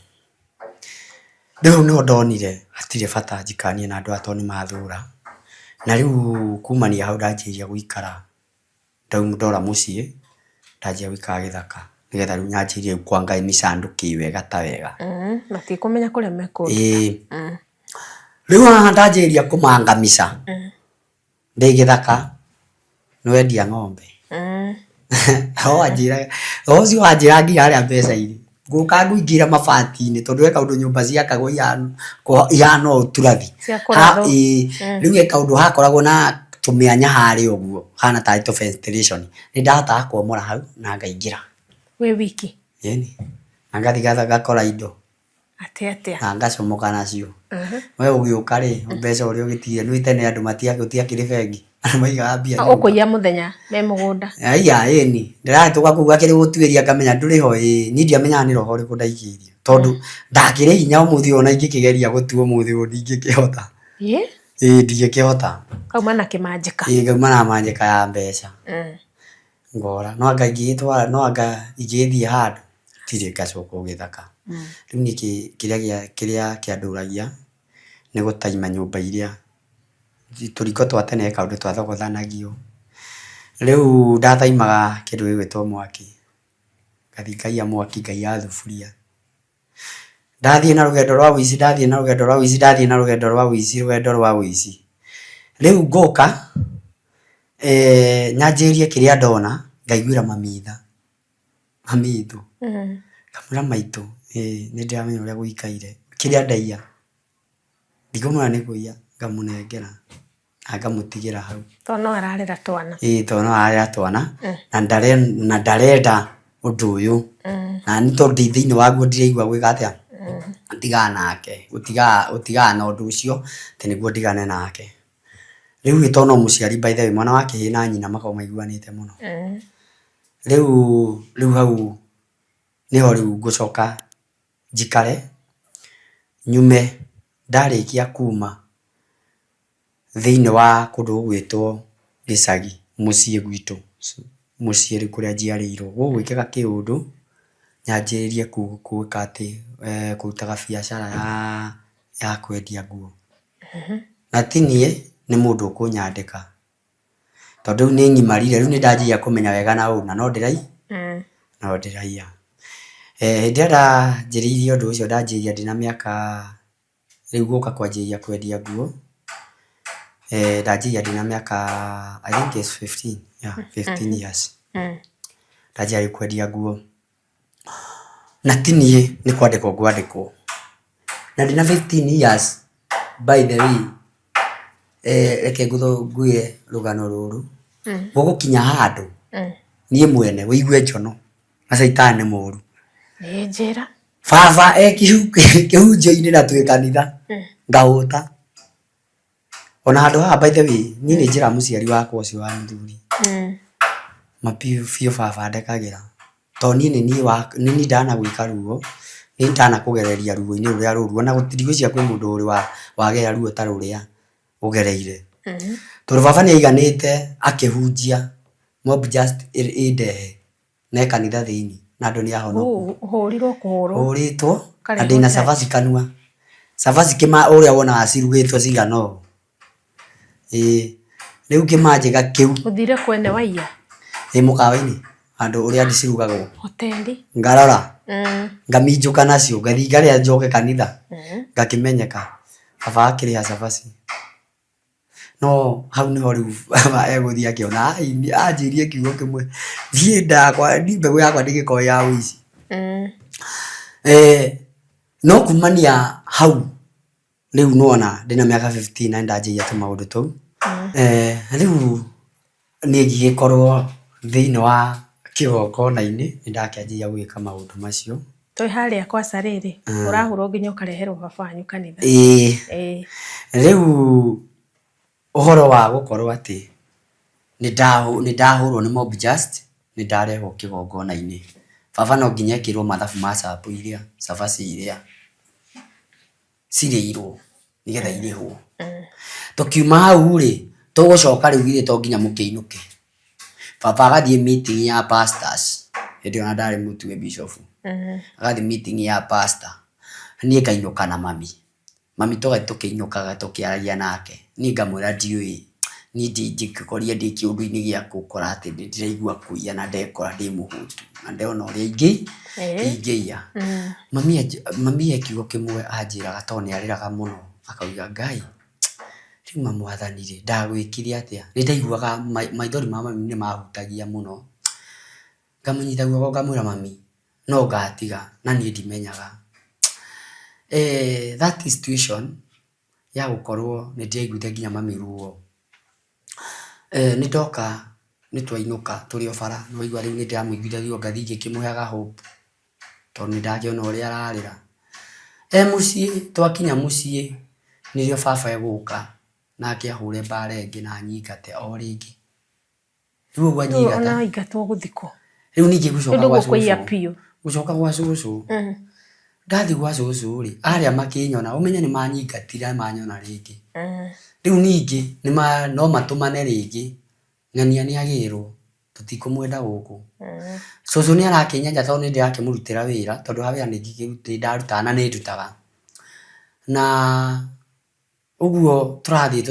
rĩu nĩho ndonire hatirĩ bata njikanie na andũ aya tondũ nĩmathũra na rĩu kumania hau ndanjĩrĩria gũikara ndora mũciĩ ndanjia gũikara gĩthaka nĩgetha rĩu nyanjĩrĩrie kwa Ngai mĩcandũki wega ta wega matikũmenya kũrĩa mekũndũ rĩu haha ndanjĩrĩria kũmanga mĩca ndĩ gĩthaka nĩ wendia ng'ombe ũcio wanjĩra nginya harĩa mbeca irĩ ngũka ngũingĩra mabati-inĩ tondũ eka ũndũ nyũmba ciakagwo ihana ũũ turathi rĩu eka ũndũ hakoragwo na tũmĩanya harĩa ũguo hana tarĩ ventilation nĩ ndahotaga kuomora hau na ngaingĩra wĩ wiki na ngathiĩ ngakora indo atĩa na ngacomoka nacio we ũgĩũka rĩ mbeca ũrĩa ũgĩtire nĩ tene andũ gũtiakĩrĩ bengi maigaga mbia ũkũiya mũthenya me mũgũnda ndĩrahĩtũka kũu akĩrĩ gũtuĩria ngamenya ndũrĩ ho niĩ ndiamenyaga nĩ roho rĩkũ ndaikĩirie tondũ ndakĩrĩ hinya ũmũthĩ ona ingĩkĩgeria gũtua ũmũthĩ ũyũ ndingĩkĩhota ndingĩkĩhota kauma na kĩmanjĩka ngauma na manjĩka ya mbeca ngora no anga ingĩthiĩ handũ tirĩ ngacoka gĩthaka rĩu niĩ kĩrĩa kĩandũragia nĩ gũtaima nyũmba iria tũriko twa tene kaũndũ twathogothanagio rĩu ndataimaga kĩndũ gĩgwĩtwo mwaki ngathi ngaiya mwaki ngaiya thuburia ndathiĩ na rũgendo rwa ũici rĩu ngoka nyanjĩrĩrie kĩrĩa ndona ngaiguĩra mamitũ kamũra maitũ nĩ ndĩramenya ũrĩa gũikaire kĩrĩa ndaiya ndigũmũra nĩ kũiya ngamũnengera Ngamutigĩra hau. Tondũ no ararera twana. Tondũ no ararera twana na ndarenda ũndũ ũyũ. Na nĩ tondũ thĩinĩ waguo ndiraigua gwĩka atĩa, gũtigana nake, gũtigana na ũndũ ũcio atĩ nĩguo ndigane nake. Rĩu tondũ no mũciari by the way, mwana wa kĩhĩ na nyina makoragwo maiguanĩte mũno. Rĩu hau nĩho rĩu ngũcoka njikare nyume ndarĩkia kuma thĩinĩ wa kũndũ gũgwĩtwo gĩcagi mũciĩ gwitũ, mũciĩ kũrĩa njiarĩirwo, gũgwĩkĩka kĩũndũ nyanjĩrĩrie gwĩka atĩ, kũrutaga biacara ya kwendia nguo. Na ti niĩ, nĩ mũndũ ũkũnyandĩka tondũ rĩu nĩ ngimarire, rĩu nĩ ndanjĩrĩria kũmenya wega na ũru na no ndĩraiya. Hĩndĩ ĩrĩa ndanjĩrĩirie ũndũ ũcio, ndanjĩrĩria ndĩna mĩaka, rĩu gũka kwanjĩrĩria kwendia nguo, ndanjĩrĩria ndĩna mĩaka I think it's 15, 15 years. Ndanjĩrĩria kwendia nguo na ti niĩ, nĩ kwandĩkwo ngwandĩkwo na ndĩna 15 years. By the way, reke nguye rũgano rũrũ, gũgũkinya handũ niĩ mwene wĩigue njono na caitani nĩ mũru. Njĩra Baba kĩhunjio-inĩ na twĩ kanitha ngahũta. Ona handũ haha by the way, niĩ nĩ njĩra mũciari wakwa ũcio wa mũthuri biũ baba ndekagĩra, tondũ niĩ nĩ niĩ ndanagwĩka ruo, nĩ ndanakũgereria ruo-inĩ rũrĩa rũru, ona ndigwĩciria kwĩ mũndũ ũrĩ wagera ruo ta rũrĩa ũgereire. Tondũ baba nĩ aiganĩte akĩhunjia mob just ĩndehe na kanitha thĩinĩ na andũ nĩ ahonoku. Hũrĩtwo na ndĩna cabaci kanua, cabaci ũrĩa wonaga cirugĩtwo cigana ũũ. Rĩu kĩmanjĩka kĩu ũthire kwene waiya mũkawa-inĩ handũ ũrĩa ndicirugagwo hoteli, ngarora ngaminjũka nacio ngathi ngarĩa njoke kanitha ngakĩmenyeka baba akĩrĩha cabaci. No hau nĩho rĩu baba egũthiĩ akĩona anjĩrie kiugo kĩmwe, thiĩ ndakwa mbegũ yakwa ndĩgĩkorwo ya ũici. No kumania hau rĩu nona ndĩna mĩaka 15 na ndanjĩria tũmaũndũ tũu. Rĩu niĩ ngĩgĩkorwo thĩinĩ wa kĩgongona-inĩ nĩ ndakĩanjĩria gwĩka maũndũ macio. Twĩ harĩa kwa Sarĩrĩ ũrahũrwo nginya ũkareherwo baba wanyu kanitha. Rĩu ũhoro wa gũkorwo atĩ nĩ ndahũrwo nĩ mob just, nĩ ndarehwo kĩgongona-inĩ, baba no nginya ekĩrwo mathabu ma cabu iria cabaci iria cirĩirwo nĩgetha irĩhwo. Tũkiuma hau rĩ, tũgũcoka rĩu githĩ to nginya mũkĩinũke. Baba agathiĩ meeting ya pastors, hĩndĩ ona ndarĩ mũtue bishop, agathiĩ meeting ya pastor, niĩ ngainũka na mami tũkĩinũkaga tũkĩaragia nake, niĩ ngamwĩra ndiũĩ, niĩ ndingĩkoria ndĩ kĩũndũ-inĩ gĩa gũkora atĩ nĩ ndĩraigua kũiya na ndekora ndĩ mũhũtu na ndona ũrĩa ingĩiya. Mami ekiugo kĩmwe anjĩraga tondũ nĩ arĩraga mũno, akauga Ngai, rĩu Mwathani rĩ, ndagwĩkire atĩa? Nĩ ndaiguaga maithori ma mami nĩ mahutagia mũno, ngamũnyita guoko ngamwĩra mami no ngatiga na niĩ ndimenyaga. That situation ya gũkorwo nĩ ndĩraiguĩte nginya mami ruo, nĩ ndoka nĩ twainũka tũrĩ o bara, nĩ waigua rĩu nĩ ndĩramũiguithia ruo, ngathi ngĩkĩmũheaga hope tondũ nĩ ndakĩona ũrĩa ararĩra. Mũciĩ twakinya mũciĩ nĩrĩo baba egũka nake ahũre mbara ĩngĩ na nyingate o rĩngĩ. Rĩu ũguo anyingata ona aingatwo gũthikwo, rĩu ningĩ gũcoka gwa cũcũ. Ndathiĩ gwa cũcũ rĩ, arĩa makĩnyona ũmenye nĩ manyingatire manyona rĩngĩ. Rĩu ningĩ no matũmane rĩngĩ, ng'ania nĩ agĩrwo tũtikũmwenda gũkũ. Cũcũ nĩ arakĩnyanja tondũ nĩ ndĩrakĩmũrutĩra wĩra, tondũ wa wĩra nĩ ndarutaga na nĩ ndutaga. Na ũguo tũrathiĩ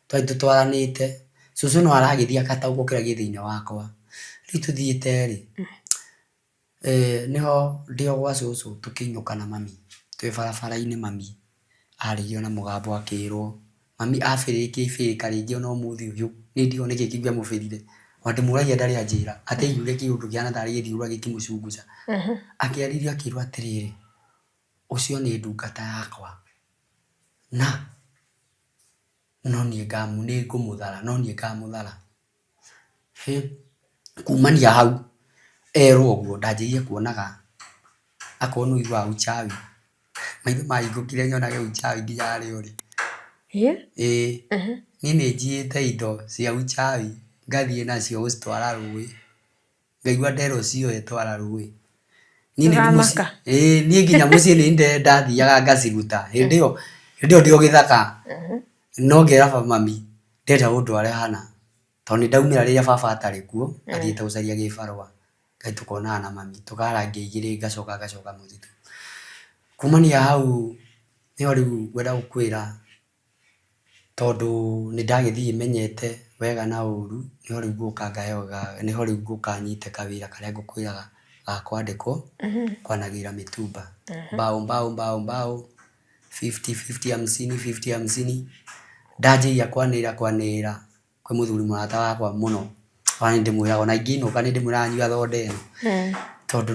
tũtwaranĩte, cũcũ no aragĩthiĩ agataũkwo kĩrĩa gĩ thĩinĩ wakwa. Rĩu tũthiĩte rĩ, nĩho ndĩ o gwa cũcũ tũkĩinũka na mami twĩ barabara-inĩ, mami arĩrio na mũgambo akĩrwo, mami abĩrĩka rĩngĩ ona ũmũthĩ ũyũ nĩ ndiũĩ nĩkĩ kĩamũbĩrire, ona ndĩmũragia ndarĩ anjĩra ateithũre kĩũndũ kĩhana tarĩ gĩthiũrũra gĩkĩmũcunguca. Akĩarĩrio akĩrwo atĩrĩrĩ, ũcio nĩ ndungata yakwa na no niĩ ngamu nĩ ngũmũthara no niĩ ngamuthara kumania hau erwo ũguo ndanjĩrĩirie kuonaga akorwo nĩ ũiguaga uchawi maitho mahingũkire nyonage uchawi nginya harĩa ũrĩ niĩ nĩ njiyĩte indo cia uchawi ngathiĩ nacio gũcitwara rũĩ ngaigua nderwo cioe twara rũĩ niĩ nginya mũciĩ nĩ ndathiaga ngaciruta hĩndĩ ĩyo ndĩ o gĩthaka no ngera mami ndenda gũndware hana tondũ nĩ ndaumĩra rĩrĩa baba atarĩ kuo athiĩte gũcaria gĩbarũa ngai tũkonana na mami tũkarangia igĩrĩ ngacoka mũthitũ kumania hau nĩho rĩu ngwenda gũkwĩra tondũ nĩ ndagĩthiĩ menyete wega na ũru nĩho rĩu ngũka nyite kawĩra karĩa ngũkwĩraga ga kwandĩkwo kwanagĩra mĩtumba mbao 50 50 ndanjĩria kwanĩrĩra kwĩ mũthuri mũrata wakwa mũno ona nĩ ndĩmwĩraga ona ingĩinũka nĩ ndĩmwĩraga nyua thonda ĩno tondũ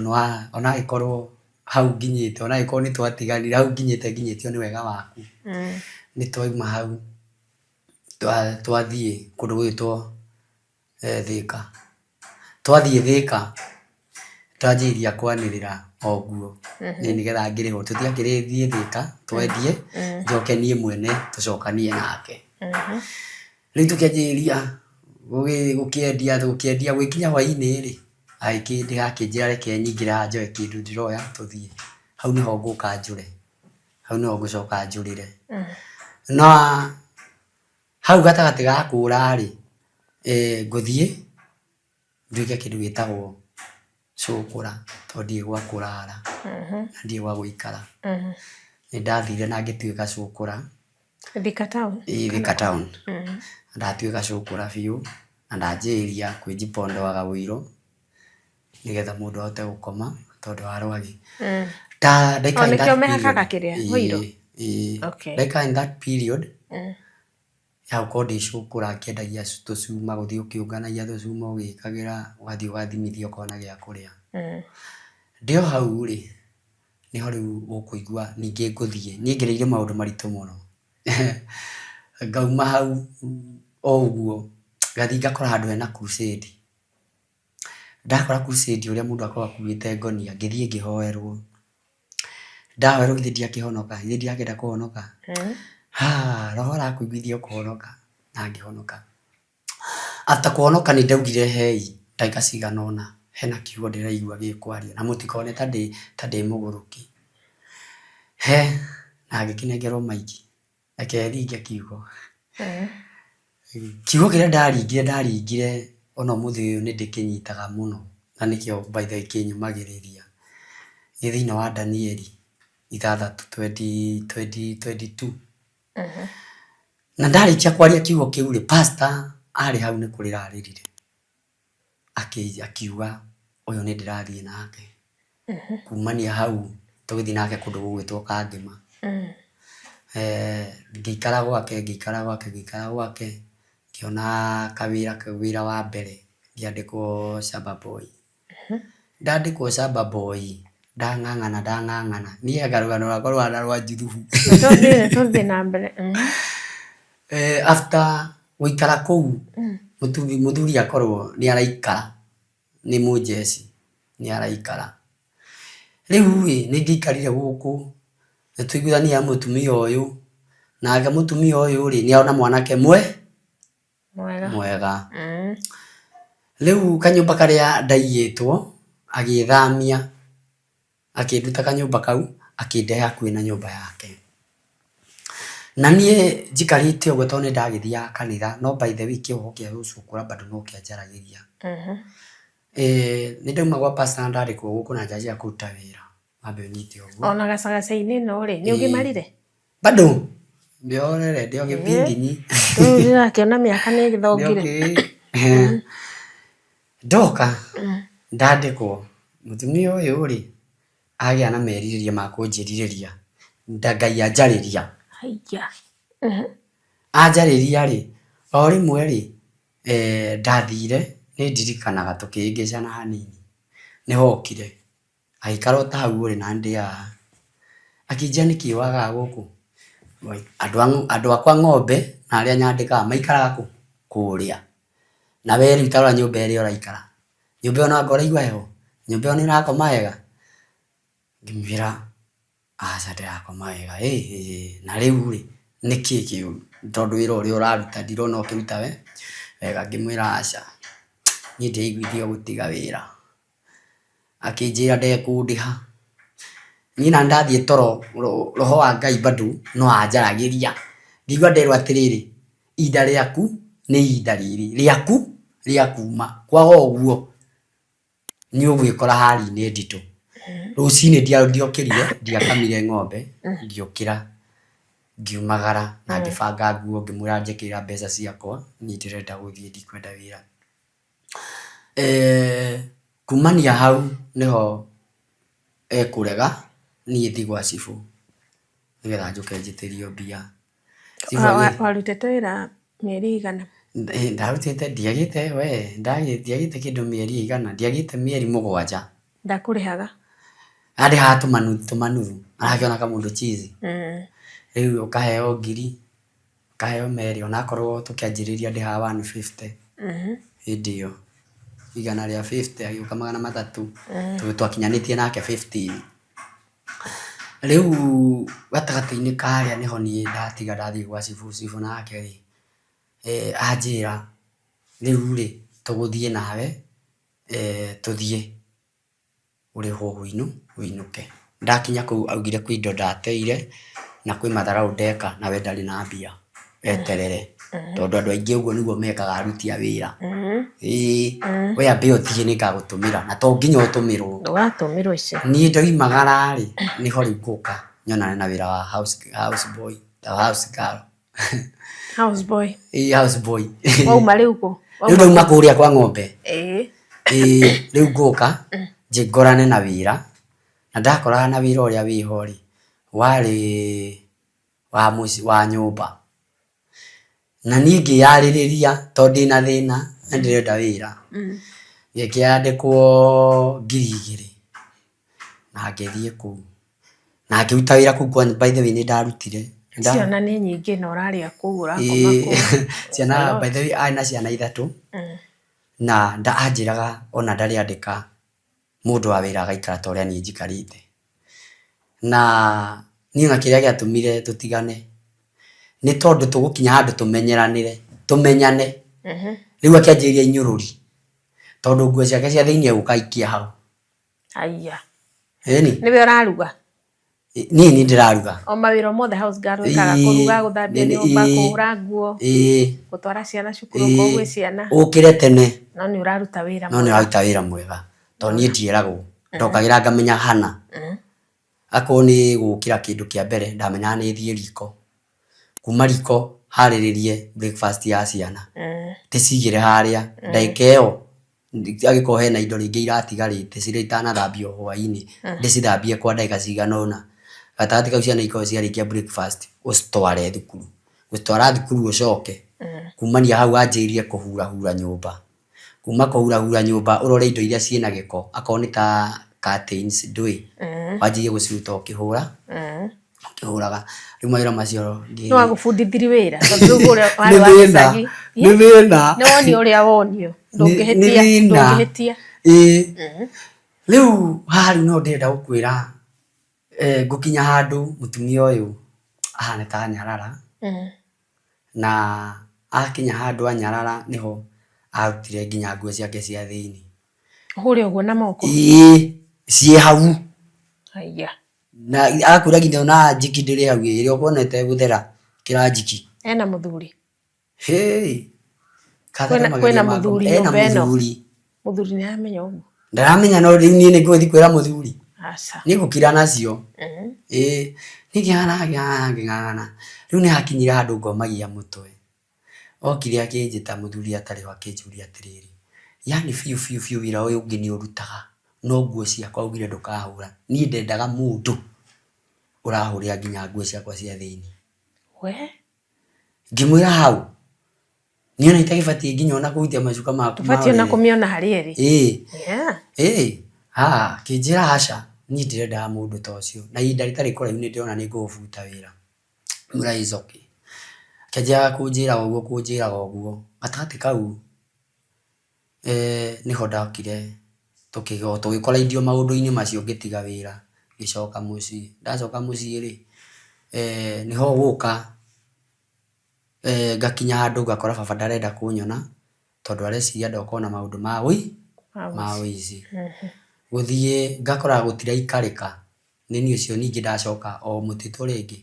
ona agĩkorwo hau nginyĩte ona agĩkorwo nĩ twatiganire hau nginyĩtio nĩ wega waku nĩ twauma hau twathiĩ kũndũ gwĩtwo Thĩka twathiĩ Thĩka twanjĩrĩria kwanĩrĩra oguo nĩgetha ngĩrĩhwo tũtiakĩrĩthiĩ Thĩka twendie njoke niĩ mwene tũcokanie nake rĩu tũkĩanjĩrĩria gũkĩendia gwĩkinya hwainĩ rĩ akĩnjĩra reke nyingĩre haha njoe kĩndũ ndĩroya tũthiĩ hau nĩho ngũka njũre hau nĩho ngũcoka njũrĩre na hau gatagatĩ ga kũra rĩ ngũthiĩ nduĩke kĩndũ gĩtagwo cũkũra tondũ ndiĩ gwa kũrara na ndiĩ gwa gũikara nĩ ndathire na ngĩtuĩka cũkũra Thĩka town ndatuĩka cũkũra biũ na ndanjĩrĩria kwĩnjipondoaga ũiro nĩgetha mũndũ ahote gũkoma tondũ wa rwagĩ ndaika in that period ya gũkorwo ndĩ cũkũra ngĩendagia tũcuma gũthiĩ ũkĩũnganagia tũcuma ũgĩkagĩra ũgathiĩ ũgathimithia ũkona gĩa kũrĩa ndĩ o hau rĩ nĩho rĩu ũkũigua ningĩ ngũthiĩ niĩ ngereire maũndũ maritũ mũno ngauma hau o ũguo ngathiĩ ngakora handũ hena crusade ndakora crusade ũrĩa mũndũ akoragwo akuĩte ngonia ngĩthiĩ ngĩhoerwo ndahoerwo githĩ ndiakĩhonoka githĩ ndiakĩenda kũhonoka roho arakũiguithia ũkũhonoka na ngĩhonoka after kũhonoka nĩ ndaugire hei ndagĩka cigana ũna hena kiugo ndĩraigua gĩkwaria na mũtikone ta ndĩ mũgũrũki na ngĩkĩnengerwo maiki akĩringia kiugo kiugo kĩrĩa ndaringire ona mũthĩ ũyũ nĩ ndĩkĩnyitaga mũno na nĩkĩo by the way kĩnyumagĩrĩria nĩ thĩinĩ wa Danieli 6:22 na ndarĩkia kwaria kiugo kĩu rĩ pastor arĩ hau nĩ kũrĩra arĩrire akiuga ũyũ nĩ ndĩrathiĩ nake kumania hau tũgĩthiĩ nake kũndũ gũgwĩtwo Kangema ngĩikara gwake ngĩona kawĩra wa mbere ngĩandĩkwo Shamba Boy ndandĩkwo Shamba Boy ndang'ang'ana niĩ ngarũgano rwakwa rwana rwa njuthubu tũthiĩ na mbere after gũikara kũu mũthuri akorwo nĩ araikara nĩ mũnjeci nĩ araikara rĩu nĩ ngĩikarire gũkũ tũiguithania mũtumia ũyũ nake mũtumia ũyũ rĩ nĩ ona mwanake mwega rĩu kanyũmba karĩa ndaiyĩtwo agĩthamia akĩnduta kanyũmba kau akĩndehe hakuhĩ na nyũmba yake na niĩ njikarĩte ũguo tondũ nĩ ndagĩthiaga kanitha no by the way kĩoho kĩa gũcũkũra bado no kĩanjaragĩria nĩ ndauma gwa pastor ndarĩkwo gũkũ na njanjia kũruta wĩra wambe ũnyite ũguo ona gacagaca-inĩ no rĩ nĩ ũgĩmarire bado mbĩorere ndĩ o gĩbindinyi ndĩrakĩona mĩaka nĩ ĩgĩthongire ndoka ndandĩkwo mũtumia ũyũ rĩ agĩa na merirĩria ma kũnjĩrirĩria Ngai anjarĩria anjarĩria rĩ o rĩmwe rĩ ndathire nĩ ndirikanaga tũkĩngĩcana hanini nĩho okire agĩikara ta hau ũrĩ na ndĩ akĩnjia nĩkĩ wagaga gũkũ andũ akwa ng'ombe na aria nyandika maikaraga kuria na we riu tarora nyumba ĩrĩa ũraikara nyumba ĩyo no ngora igwa heho nyumba ĩyo nĩ ĩrakoma wega ngĩmwĩra aca ndĩrakoma wega na rĩu rĩ nĩkĩ kĩũru tondũ wĩra ũrĩa ũraruta ndirona ũkĩruta wega ngĩmwĩra aca niĩ ndĩraiguithia gũtiga wĩra akĩnjĩra ndekũndĩha niĩ na ndathiĩ toro roho wa Ngai bado no anjaragĩria ndigua nderwo atĩrĩrĩ ihinda rĩaku nĩ ihinda rĩrĩ rĩa kuma kwaga ũguo nĩ ũgwĩkora hali-inĩ nditũ rũcinĩ ndiokĩrire ndiakamire ng'ombe ngĩũkĩra ngiumagara na ngĩbanga nguo ngĩmwĩra njĩkĩrĩra mbeca ciakwa niĩ ndĩrenda gũthiĩ ndikwenda wĩra kumania hau nĩho ekũrega niĩ thiĩ gwa cibũ nĩgetha njũke njĩtĩrio mbia warutĩte wĩra mĩeri igana ndarutĩte ndiagĩte kĩndũ mĩeri igana ndiagĩte mĩeri 7 ndakũrĩhaga arĩhaga tũmanuthu arakĩona kamũndũ chizi rĩu ũkaheo 1,000 ũkaheo merĩ onakorwo tũkĩanjĩrĩria ndĩhaga 150 hĩndĩ ĩyo igana rĩa 50 agĩũka 300 twakinyanĩtie nake 15 rĩu gatagatĩ-inĩ karĩa nĩho niĩ ndatiga ndathiĩ gwa cibũ nake rĩ anjĩra rĩu rĩ tũgũthiĩ nawe tũthiĩ ũrĩhwo ũinũke ndakinya kũu augire kwĩ indo ndateire na kwĩ matharaũ ndeka na we ndarĩ na mbia eterere tondũ andũ aingĩ ũguo nĩguo mekaga aruti a wĩra we ambe ũthiĩ nĩngagũtũmĩra na to nginya ũtũmĩrwo ndũgatũmĩrwo ici niĩ ndoimagara rĩ nĩho rĩu ngũka nyonane na wĩra wa house boy wauma rĩu kũ rĩu ndauma kũrĩa kwa ng'ombe rĩu ngũka ngorane na wĩra na ndakoraga na wĩra ũrĩa wĩho rĩ warĩ wa nyũmba na niĩ ngĩyarĩrĩria tondũ ndĩna thĩna na ndĩrenda wĩra ngĩkĩandĩkwo 2,000 na ngĩthiĩ kũu na ngĩruta wĩra kũu by the way nĩ ndarutire ciana nĩ nyingĩ na ũrarĩa kũu ũrakoma kũu ciana by the way arĩ na ciana 3 na anjĩraga ona ndarĩ andĩka mũndũ wa wĩra agaikara ta ũrĩa niĩ njikarĩte na niĩ ona kĩrĩa gĩatũmire tũtigane nĩ tondũ tũgũkinya handũ tũmenyane rĩu akĩanjĩrĩria inyũrũri tondũ nguo ciake cia thĩinĩ gũkaikia hau nĩwe ũraruga niĩ ndĩraruga o mawĩra mothe house girl wĩkaga kũruga gũthambia nyũmba kũhũra nguo gũtwara ciana cukuru gwĩ ciana ũkĩre tene no nĩ ũraruta wĩra mwega tondũ niĩ ndieragwo ndokagĩra ngamenya hana akorwo nĩ gũkĩra kĩndũ kĩa mbere ndamenyaga nĩ thiĩ riko kuma riko harĩrĩrie breakfast ya ciana ndĩcigĩre harĩa ndagĩka ĩyo agĩkorwo hena indo rĩngĩ iratigarĩte cirĩa itanathambio hwainĩ ndĩcithambie kwa ndagĩka cigana ũna gatagatĩ kau ciana ikorwo ciarĩkia breakfast ũcitware thukuru gũcitwara thukuru ũcoke kumania hau anjĩrĩrie kũhurahura nyũmba kuma kũhurahura nyũmba ũrore indo iria ciĩna gĩko akorwo nĩ ta curtains ndũĩ wanjĩrĩrie gũciruta ũkĩhũraga rĩu mawĩra macio no agũbundithirie wĩra tondũ rĩu ũrĩa warĩ wa gĩcagi nĩ wonio ũrĩa wonio ndũngĩhĩtia rĩu haha no ndĩrenda gũkwĩra ngũkinya handũ mũtumia ũyũ ahana ta anyarara na akinya handũ anyarara nĩho arutire nginya nguo ciake cia thĩinĩ hũrĩa ũguo na moko ciĩ hau na akũra nginya ona njiki ndĩrĩ hau ĩrĩa ũkuonete gũthera kĩranjiki ena mũthuri kwĩna mũthuri nyũmba ĩno mũthuri nĩ aramenya ũguo ndaramenya no rĩu niĩ nĩngũthiĩ kwĩra mũthuri nĩngũkira nacio ngĩng'ang'ana rĩu nĩ hakinyire handũ ngomagia mũtwe okire akĩnjĩta mũthuri atarĩ ho akĩnjũria atĩrĩrĩ yani biũ wĩra ũyũ ũngĩ nĩ ũrutaga no nguo ciakwa augire ndũkahũra niĩ ndendaga mũndũ ũrahũrĩra nginya nguo ciakwa cia thĩinĩ ngĩmwĩra hau niona itagĩbatiĩ nginya ona kũhutia macuka maku tũbatiĩ ona kũmĩona harĩ ĩrĩ kĩnjĩra aca niĩ ndirendaga mũndũ ta ũcio na ihinda rĩtarĩ kũraihu nĩ ndĩrona nĩ ngũbuta wĩra mũraicoki Kĩanjaga kũnjĩraga ũguo gatagatĩ kau nĩho ndokire tũgĩkoraindio maũndũ-inĩ macio ngĩtiga wĩra ngĩcoka mũciĩ. Ndacoka mũciĩ rĩ nĩho gũka ngakinya handũ ngakora baba ndarenda kũnyona tondũ areciria ndoka na maũndũ ma ũici. Gũthiĩ ngakora gũtiraikarĩka nĩ niĩ ũcio ningĩ ndacoka o mũtitũ rĩngĩ.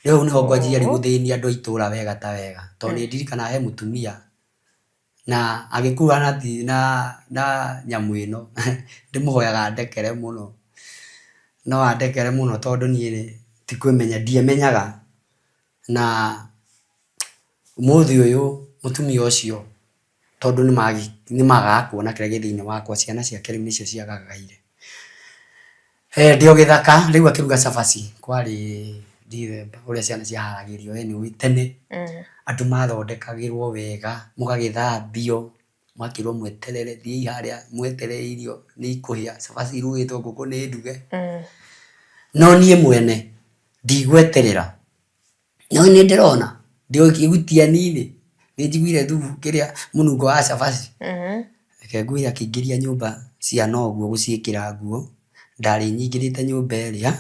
Rĩu nĩho ngwanjirie gũthĩnia andũ a itũra wega ta wega tondũ nĩndirikanaga he mũtumia na agĩkuruhana na nyamũ ĩno ndĩmũhoyaga andekere mũno, no andekere mũno tondũ niĩ ti kwĩmenya ndiemenyaga. Na ũmũthĩ ũyũ mũtumia ũcio tondũ nĩmagaga kuona kĩrĩa gĩ thĩinĩ wakwa, ciana ciake rĩu nĩcio ciagagaire. Ndĩ o gĩthaka rĩu akĩruga cabaci, kwarĩ December ũrĩa ciana ciaharagĩrio nĩ tene. Andũ mathondekagĩrwo wega, mũgagĩthambio, mwakĩrwo mweterere, thiĩi harĩa mwetereirio nĩ ikũhĩa, cabaci irugĩtwo ngũkũ nĩ nduge. No niĩ mwene ndigweterera, no nĩ ndĩrona ndĩ o kĩgutiani-inĩ nĩ njiguire thubu kĩrĩa mũnungo wa cabaci. Reke ngwĩre akĩingĩria nyũmba ciana ũguo gũciĩkĩra nguo, ndarĩ nyingĩrĩte nyũmba ĩrĩa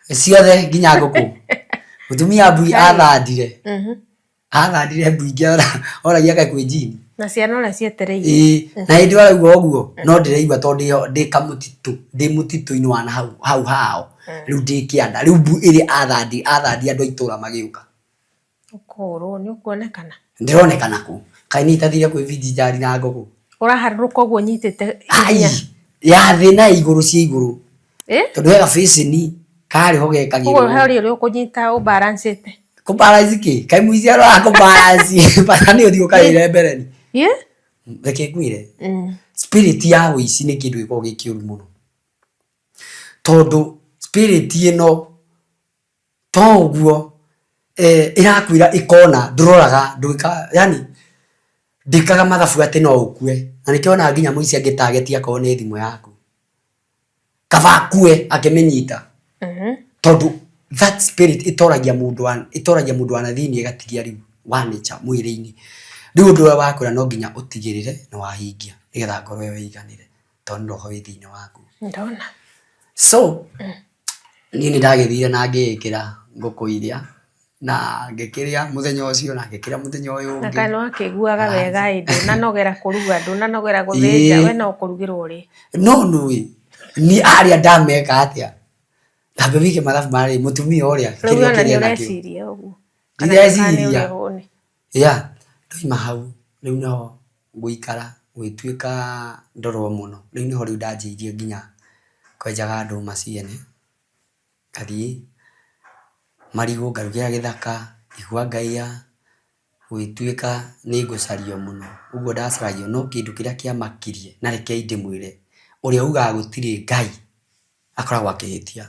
ciothe nginya ngũkũ. Mũtumia mbui athandire mbui ingĩ oragia kaĩ njini na ciana ũrĩa cietereirie. Na hĩndĩ arauga ũguo no ndĩraigua tondũ ndĩ kamũtitũ, ndĩ mũtitũ-inĩ wa hau hao, rĩu ndĩ kĩanda, rĩu mbui ĩrĩa athandi andũ a itũra magĩũka. Ũkũrwo nĩ ũkuonekana, ndĩronekana kũ? Kaĩ nĩ itathire kwĩvinjari na ngũkũ? Ũraharũrũka ũguo nyitĩte hinya ya thĩ na igũrũ cia igũrũ tondũ he gabĩcĩni karĩ ho gekagĩrwo. Ũguo harĩ ũrĩa ũkũnyita ũbarancĩte. Kũbalance kĩ? Kaĩ mũici aroa kũbalance bata nĩ ũthiĩ ũkaĩre mbere ni. Reke ngwĩre spirit ya ũici nĩ kĩndũ gĩkoragwo gĩ kĩũru mũno, tondũ spirit ĩno to ũguo ĩrakwĩra ĩkona ndũroraga ndwĩka, yani ndĩkaga mathabu atĩ no ũkue. Na nĩkĩo ona nginya mũici angĩtagetia akorwo nĩ thimũ yaku kaba akue akĩmĩnyita, tondũ that spirit ĩtoragia mũndũ wa thĩinĩ ĩgatigia rĩu wa nature mwĩrĩ-inĩ. Rĩu ũndũ ũrĩa wakwĩra no nginya ũtigĩrĩre nĩ wahingia nĩgetha ngoro ĩyo ĩiganĩre tondũ nĩ roho wĩ thĩinĩ waku. Ndona. So niĩ nĩ ndagĩthire na ngĩĩkĩra ngũkũ iria na ngĩkĩrĩa mũthenya ũcio na ngĩkĩrĩa mũthenya ũyũ ũngĩ. Na kana wakĩiguaga wega ndũnanogera kũruga, ndũnanogera gũthĩnja, we no kũrugĩrwo ũrĩ. No ni arĩa ndameka atĩa tambe wike mathabu marĩ mũtumia ũrĩa kĩrĩa kĩrĩa ũreciria ũguo. Ndĩreciria ndoima hau rĩu no gũikara gwĩtuĩka ndorwo mũno. Rĩu nĩho rĩu ndanjĩirie nginya kwenjaga ndũma ciene, ngathiĩ marigũ ngarugĩra gĩthaka, igwa ngaiya, gwĩtuĩka nĩ ngũcario mũno. Ũguo ndacaragia no kĩndũ kĩrĩa kĩamakirie na rekei ndĩmwĩre, ũrĩa ugaga gũtirĩ Ngai akoragwo akĩhĩtia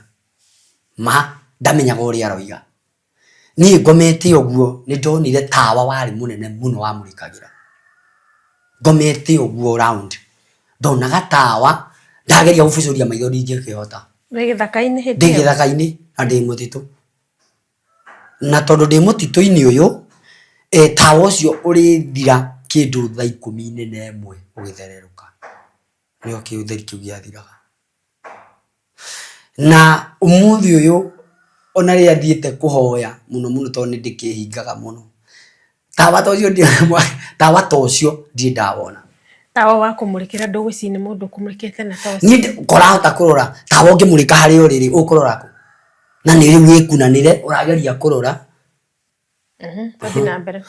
ndamenyaga ũrĩa aroiga. Niĩ ngomete ũguo nĩ ndonire tawa warĩ mũnene mũno wamũrĩkagĩra, ngomete ũguo round ndonaga tawa, ndageria gũbucũria maitho ndingĩkĩhota. Ndĩ gĩthaka-inĩ na ndĩ mũtitũ, na tondũ ndĩ mũtitũ-inĩ ũyũ tawa ũcio ũrĩthira kĩndũ thaa 11 ũgĩthererũka, nĩho kĩũtheri kĩu gĩathiraga. Na ũmũthĩ ũyũ ona rĩrĩa thiĩte kũhoya mũno tondũ nĩ ndĩkĩhingaga mũno, tawa ta ũcio ndirĩ ndawona. Tawa wa kũmũrĩkĩra ndũgũci nĩ mũndũ kũmũrĩkĩte na tawa niĩ korahota kũrora tawa ũngĩmũrĩka harĩa ũrĩrĩ ũkũrora kũ? Na nĩ rĩu wĩkunanĩre ũrageria kũrora, Tathi na mbere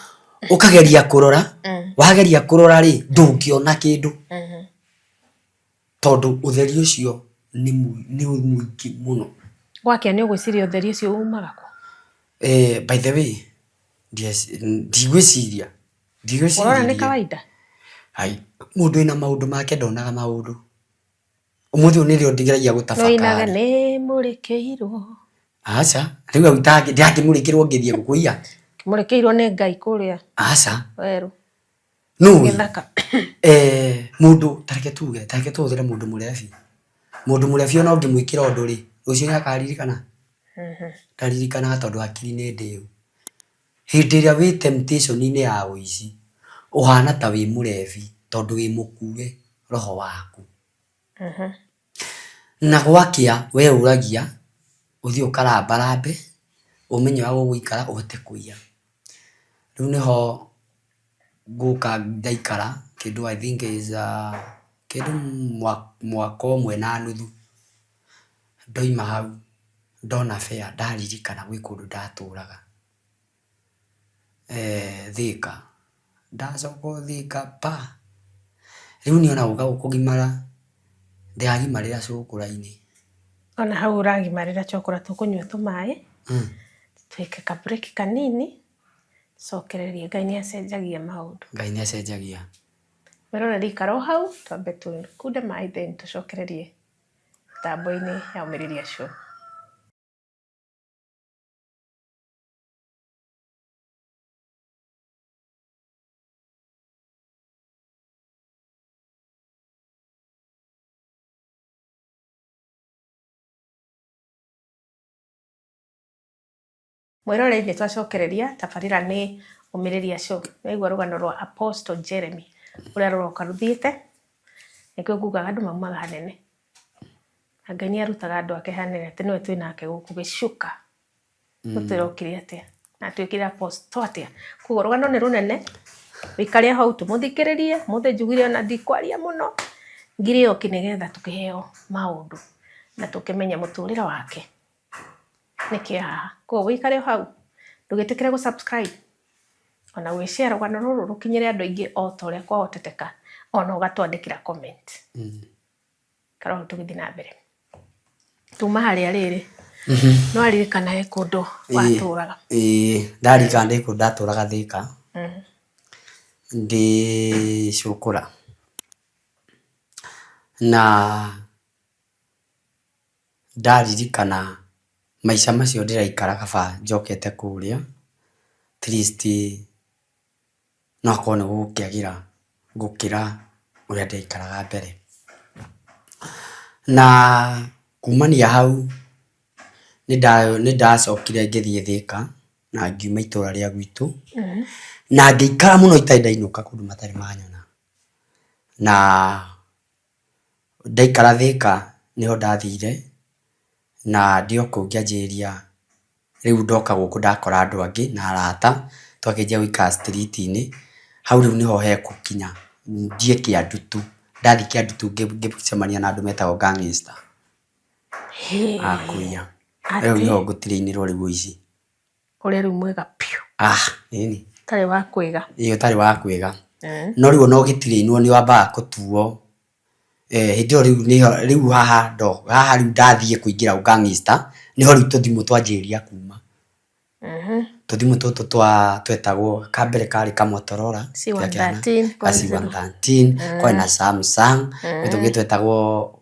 ũkageria kũrora, wageria kũrora rĩ ndũngĩona kĩndũ tondũ ũtheri ũcio nĩ mũingĩ mũno. Gwakia nĩ ũgwĩciria ũtheri ũcio umaga kũ? By the way ndigwĩciria ũrona nĩ kawaida. Mũndũ wĩna maũndũ make ndonaga maũndũ. Ũmũthĩ ũyũ nĩrĩo ndĩgeragia gũtabakari. Noinaga nĩ mũrĩkĩirwo. Aca rĩu au ndakĩmũrĩkĩrwo ngĩthiĩ gũkũiya. Mũrĩkĩirwo nĩ Ngai kũrĩa. Aca werũ no gĩthaka. Mũndũ tareke tũhũthĩre mũndũ mũrebi. Mũndũ mũrebi ona ũngĩmwĩkĩra ũndũ rĩ rũciũ nĩ akaririkana. Ndaririkanaga tondũ akiri nĩ ndĩu. hindi ria wi temptation ine ya uici uhana ta wi murevi tondu wi mukue roho waku na gwakia we uragia uthio karambarambe umenye wa guikara uhote kuiya riu niho guka ndaikara kindu I think is kindu mwaka umwe na nuthu ndoima hau ndona fair ndaririkana gwi kundu ndaturaga Thika ndacoka Thika pa riu niona guka gukugimara ndiagimarira cukura-ini ona hau uragimarira cukura tukunywa tumai twike ka break kanini cokererie Ngai ni acenjagia maundu Ngai ni acenjagia meroreri ikaro hau twambe tukunde mai then tucokererie tambo-ini ya Umĩrĩria Show. Mwiroreri ni twacokereria tabarĩra ni Umĩrĩria Show naigua rugano rwa Apostle Jeremy uria ruroka ruthiite nikio ngugaga andu maumaga hanene Ngai ni arutaga andu ake hanene ati niwe twi nake guku gicuka tutirokire atia na twikire apostle atia kugo rugano ni runene wikaria hau tumuthikiririe muthe njugire ona ndikwaria muno ngire oki nigetha tukiheo maundu na tukimenya muturira wake niki haha ko wikare hau ndugitikire gu subscribe ona we share rugano ruru rukinyire andu aingi o ta uria kwahoteteka ona ugatwandikira comment karo tugithi na mbere tuma haria riri no aririkana he kundu waturaga ndarika ndi kundu ndaturaga Thika ndi cukura na ndaririkana maica macio ndiraikara kaba njokete kuria at least no kone gukiagira gukira uria ndaikaraga mbere na kumania hau ni ndacokire ngithie Thika na ngiuma itura ria gwitu na ngiikara muno itandainuka kundu matari manyona na ndaikara Thika niho ndathire na ndio ku ngianjiria riu ndoka guku ndakora andu angi na arata twakinjia gwika street-ini hau riu niho hekukinya ndie Kiandutu ndathi Kiandutu ngicemania na andu metagwo gangster akuya riu niho ngutirinirwo riu ici uria riu mwega piu nini tari wa kwiga iyo tari wa kwiga no riu no gitirinwo ni wamba kutuo hindio riu haha riu ndathie kuingira gangster niho riu tuthimu twanjiria kuma tuthimu tutu twetagwo kambere kari ka Motorola C113 kwa na Samsung twetagwo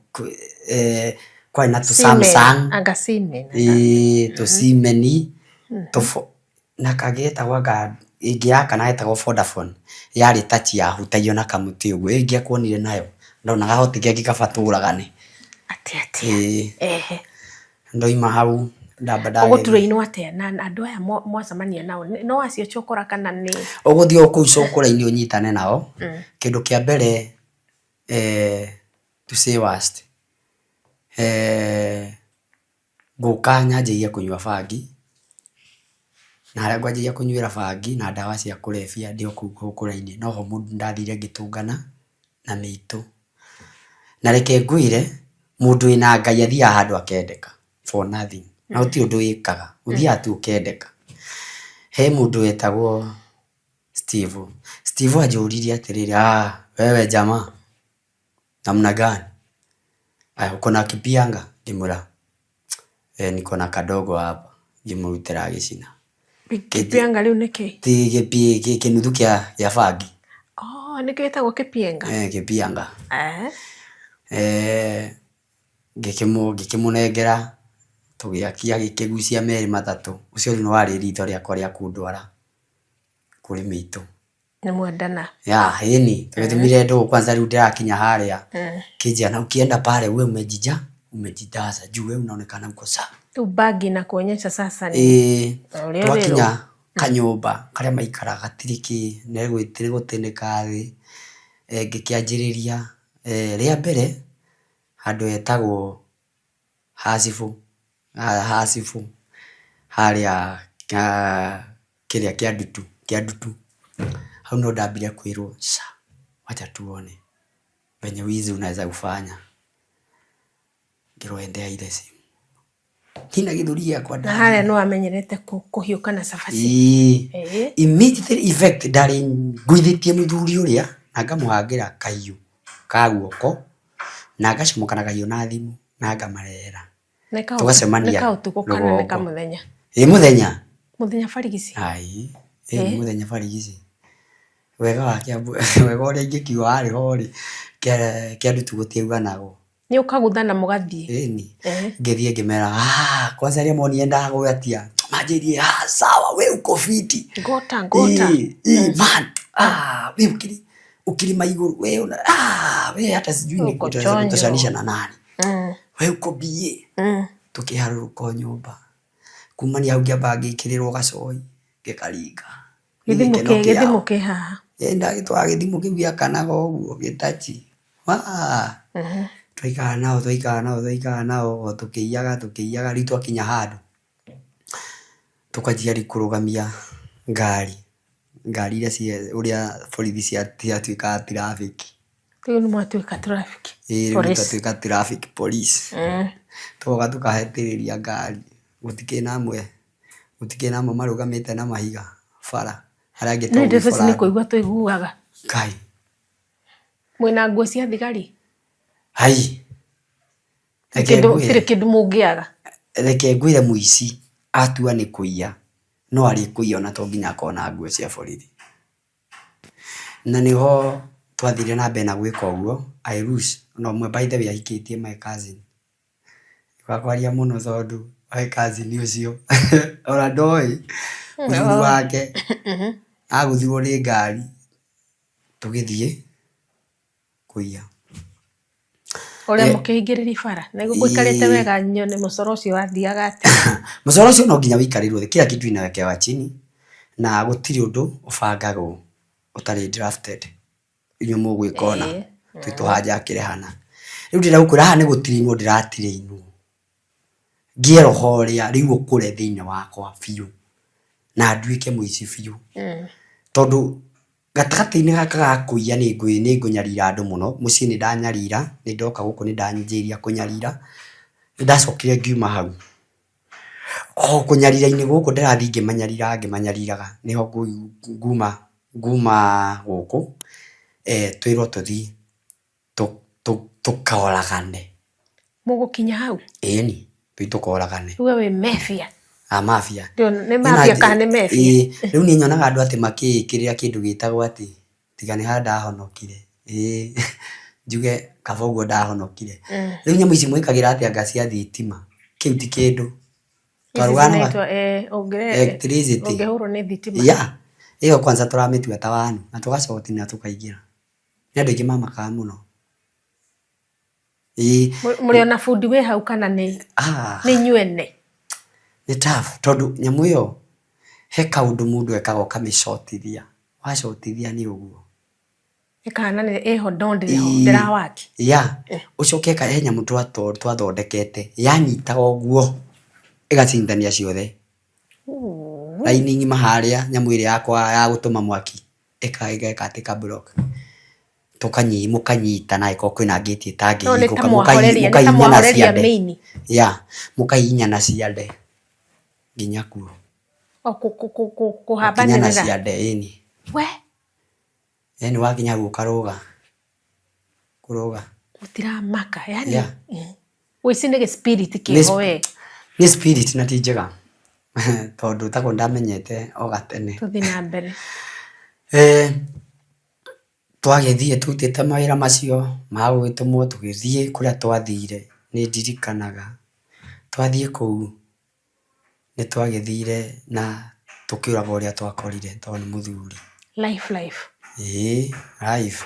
kwa na tu Samsung anga Siemens tu Siemens na kageta waga ingiaka na etagwo Vodafone yari touch ya hutagio na kamuti uguo ingiakuonire nayo ndona hotigia gikabaturagane ati ndoima hau ndabada uguturainwo atia na andu aya mwacamania nao no acio chokora kana ni uguthio ku icokora-ini unyitane nao kindu kia mbere to say worst guka nyanjiria kunywa bangi na aria ngwanjiria kunywira bangi na ndawa cia kulevya ndio ku gukura-ini noho mundu ndathire ngitungana na mitu na reke ngwire mundu ina Ngai athia handu akendeka for nothing na uti undu wikaga uthia tu ukendeka he mundu wetagwo Steve ajuririe atiriri wewe jamaa namna gani uko na kipianga ngimura niko na kadogo hapa ngimurutira gicina kipianga riu niki ti kinuthu kia ya bangi niki wetagwo kipianga kipianga ngikimunengera tugiakia gikigucia meri matatu ucio ni wari ritho riakwa ria kundwara kuri mitu ni mwendana hini tugitumire ndo kwanza riu ndirakinya haria kijia na ukienda pale wewe umejidaza juu wewe unaonekana uko sawa tu bagi na kuonyesha sasa ni twakinya kanyumba karia maikara gatiriki ne gwitire gutineka thi ngikianjiriria ria mbere handu etagwo Hasifu haria kiria kia ndutu hau no ndambire kwirwo wacha tuone venye wizi unaweza kufanya ngirwo endeaire simu hina githuri giakwa na haria no amenyerete kuhiuka na cabaci immediately effect ndari ngwithitie muthuri uria na ngamuhangira kahiu ka guoko na ngacomoka na kahiu na thimu na ngamarehera tugacemania utukukana neka muthenya muthenya barigisi ai muthenya barigisi wega wega uria ingikiwa ari hori kia ndutu gutiuganago ni ukaguthana mugathie ngithie ngimera kwanza ria moni enda gwatia manjirie sawa we uko fiti ngota man we ukiri maiguru we we hata sijui ni kutoshanisha na nani we uko bie tukiharuruka nyumba kumania au ngiamba ngikirirwo gacoi ngikaringa githimu ke haha ndagitwa githimu kiu giakanaga uguo gitachi twaikara nao tukiiyaga riu twakinya handu tukajia rikurugamia ngari iria uria borithi ciatuikaga traffic riu ni mwatuika traffic twatuika traffic police tugoka tukahetiriria ngari gutikina amwe marugamite na mahiga bara haria ngitoka ndetse ni kuigua tuiguaga kai mwina nguo cia thigari hai tire kindu mungiaga reke ngwire muici atua ni kuiya no ari kuiya ona to nginya kona nguo cia borithi na niho twathire na mbere na gwika uguo Irus no mwe by the way ahikitie my cousin twakwaria muno thondu my cousin ucio ora ndoi muthuri wake aguthirwo ni ngari tugithie kuiya uria mukihingiriria bara niguo gwikarite wega nyone mucoro ucio wathiaga ati mucoro ucio no nginya wikarirwo kila kitu inawekewa chini na gutiri undu ubangagwo utari drafted inyo mugwikona twituhanja kirehana riu ndira gukura ha ni gutirinwo ndiratireinwo ngiero horia riu ukure thiine wakwa fiu na nduike muici fiu tondu gatagati-ini gaka gakuiya ni ngunyarira andu muno mucii ni ndanyarira ni ndoka guku ni ndanjiria kunyarira ndacokire ngiuma hau kunyarira-ini guku ndirathi ngimanyariraga niho nguma guku twirwo tuthi tukaoragane mugukinya hau ni tukoragane we we mafia mafia ni mafia kana mafia riu ni nyonaga andu ati makikirira kindu gitagwo ati tigani handa honokire njuge kaboguo ndahonokire riu nyamu ici mwikagira ati anga cia thitima kiu ti kindu twarugana electricity ungehurwo ni thitima iyo kwanza turamitua ta wanu na tugacoti na tukaingira ni andu ingi mamakaga muno muri ona fundi we hau kana ni nywene ni tough tondu nyamu iyo he kaundu mundu ekaga ukamicotithia wacotithia ni uguo ikana ni eho ndira waki ucoke ka he nyamu twathondekete yanyitaga uguo igacindania ciothe laini ngima haria nyamu iria yakwa ya gutuma mwaki ikaigeka atika block mukanyita na iko kwina ngiti tangi mukahinya maini mukahinya na ciande nginya kuo kuhambania na ciande ini we yani wakinya gukaruga utira maka yani wici ni spirit kiho we ni spirit na tijega tondu tako ndamenyete o gatene tuthi na mbere twagithie tutite mawira macio magwitumwo tugithie kuria twathire ni ndirikanaga twathie kuu ni twagithire na tukiuraga uria twakorire tondu muthuri life life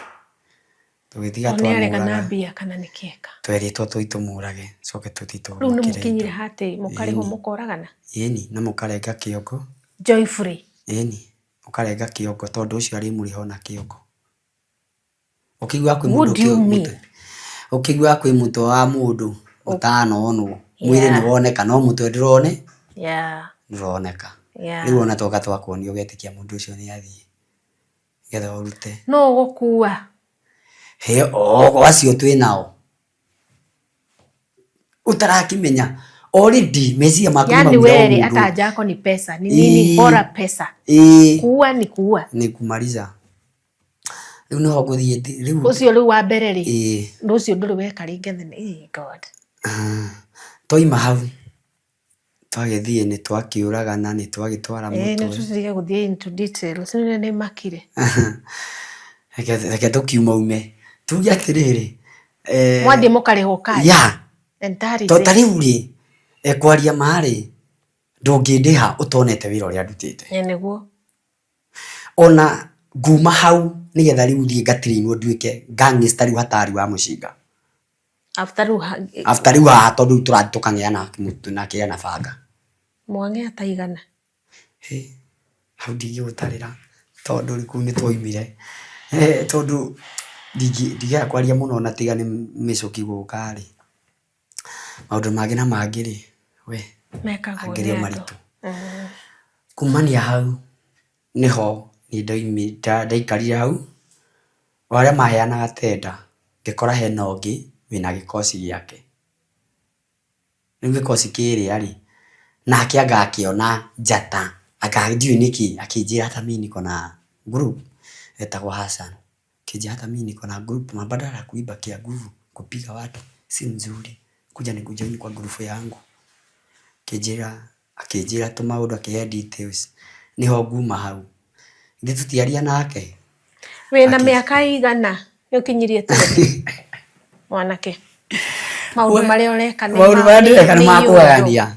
tugithiga twanarega mbia kana nikieka tweritwo tuitumurage coke tutito riu ni mukinyire hati mukariho mukoragana ni na mukarenga kiongo joy free eni ukarenga kiongo tondu ucio ari muriho na kiongo ukigwa kwi mundu kiongo ukigwa kwi muto wa mundu utanonwo mwiri ni woneka no mutwe ndirone ndironeka riu ona toka twakuonio ugetikia mundu ucio ni athie getha urute no gukua he o acio twinao utarakimenya already mezia makuma yani were hata jako ni pesa ni nini bora pesa kuua ni kuua ni kumaliza riu no guthie riu ucio riu wa mbere ri ucio nduri weka ringe the god toima hau twagithie ni twakiuragana ni twagitwara mutu ni tutige guthie into details ni makire reke tukiuma ume tuge atiriri mwandi mukariho kai ya entari totari uri ekwaria mari ndungindiha utonete wira uria ndutite niguo ona nguma hau nigetha riu thie ngatirinwo nduike gangster riu hatari wa mucinga after riu tondu turathi tukangeana mutu na kiana banga mwange ataigana hau ndingiutarira tondu riku ni twoimire tondu ndiga kwaria muno na tiga ni micoki guka ri maundu mangi na mangi ri we mekagwo ngerio maritu kumania hau niho ni ndaikarire hau wale maheanaga tenda ngikora hena ungi wina gikosi giake riu gikosi kiri ari nake agakiona njata akandiu niki akinjira hata mimi niko na group etagwo Hassan kijia hata mimi niko na group mabadala kuiba kia nguvu kupiga watu si nzuri kuja nikujoin kwa group yangu akijira tu maundu akihe details niho nguma hau ndi tutiaria nake wena miaka igana ukinyirie tene mwanake maundu mari ureka ni maundu mareka ni makuagania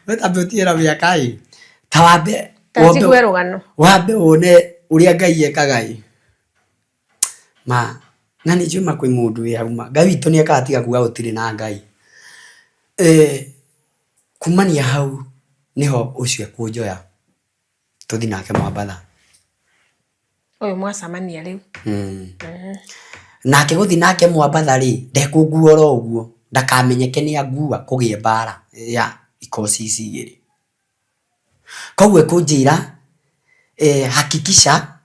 wetabutiira miaka i tawambe wambe one uria Ngai ekagai ma nani juma kwi mundu wi hauma Ngai witu ni akatiga kuga utiri na Ngai kumania hau niho ucio kunjoya tuthi nake Mwambatha uyu mwacamania riu nake guthi nake Mwambatha ri ndekunguo ro uguo ndakamenyeke ni angua kugie mbara ya ikosi ici igiri koguo kunjira hakikisha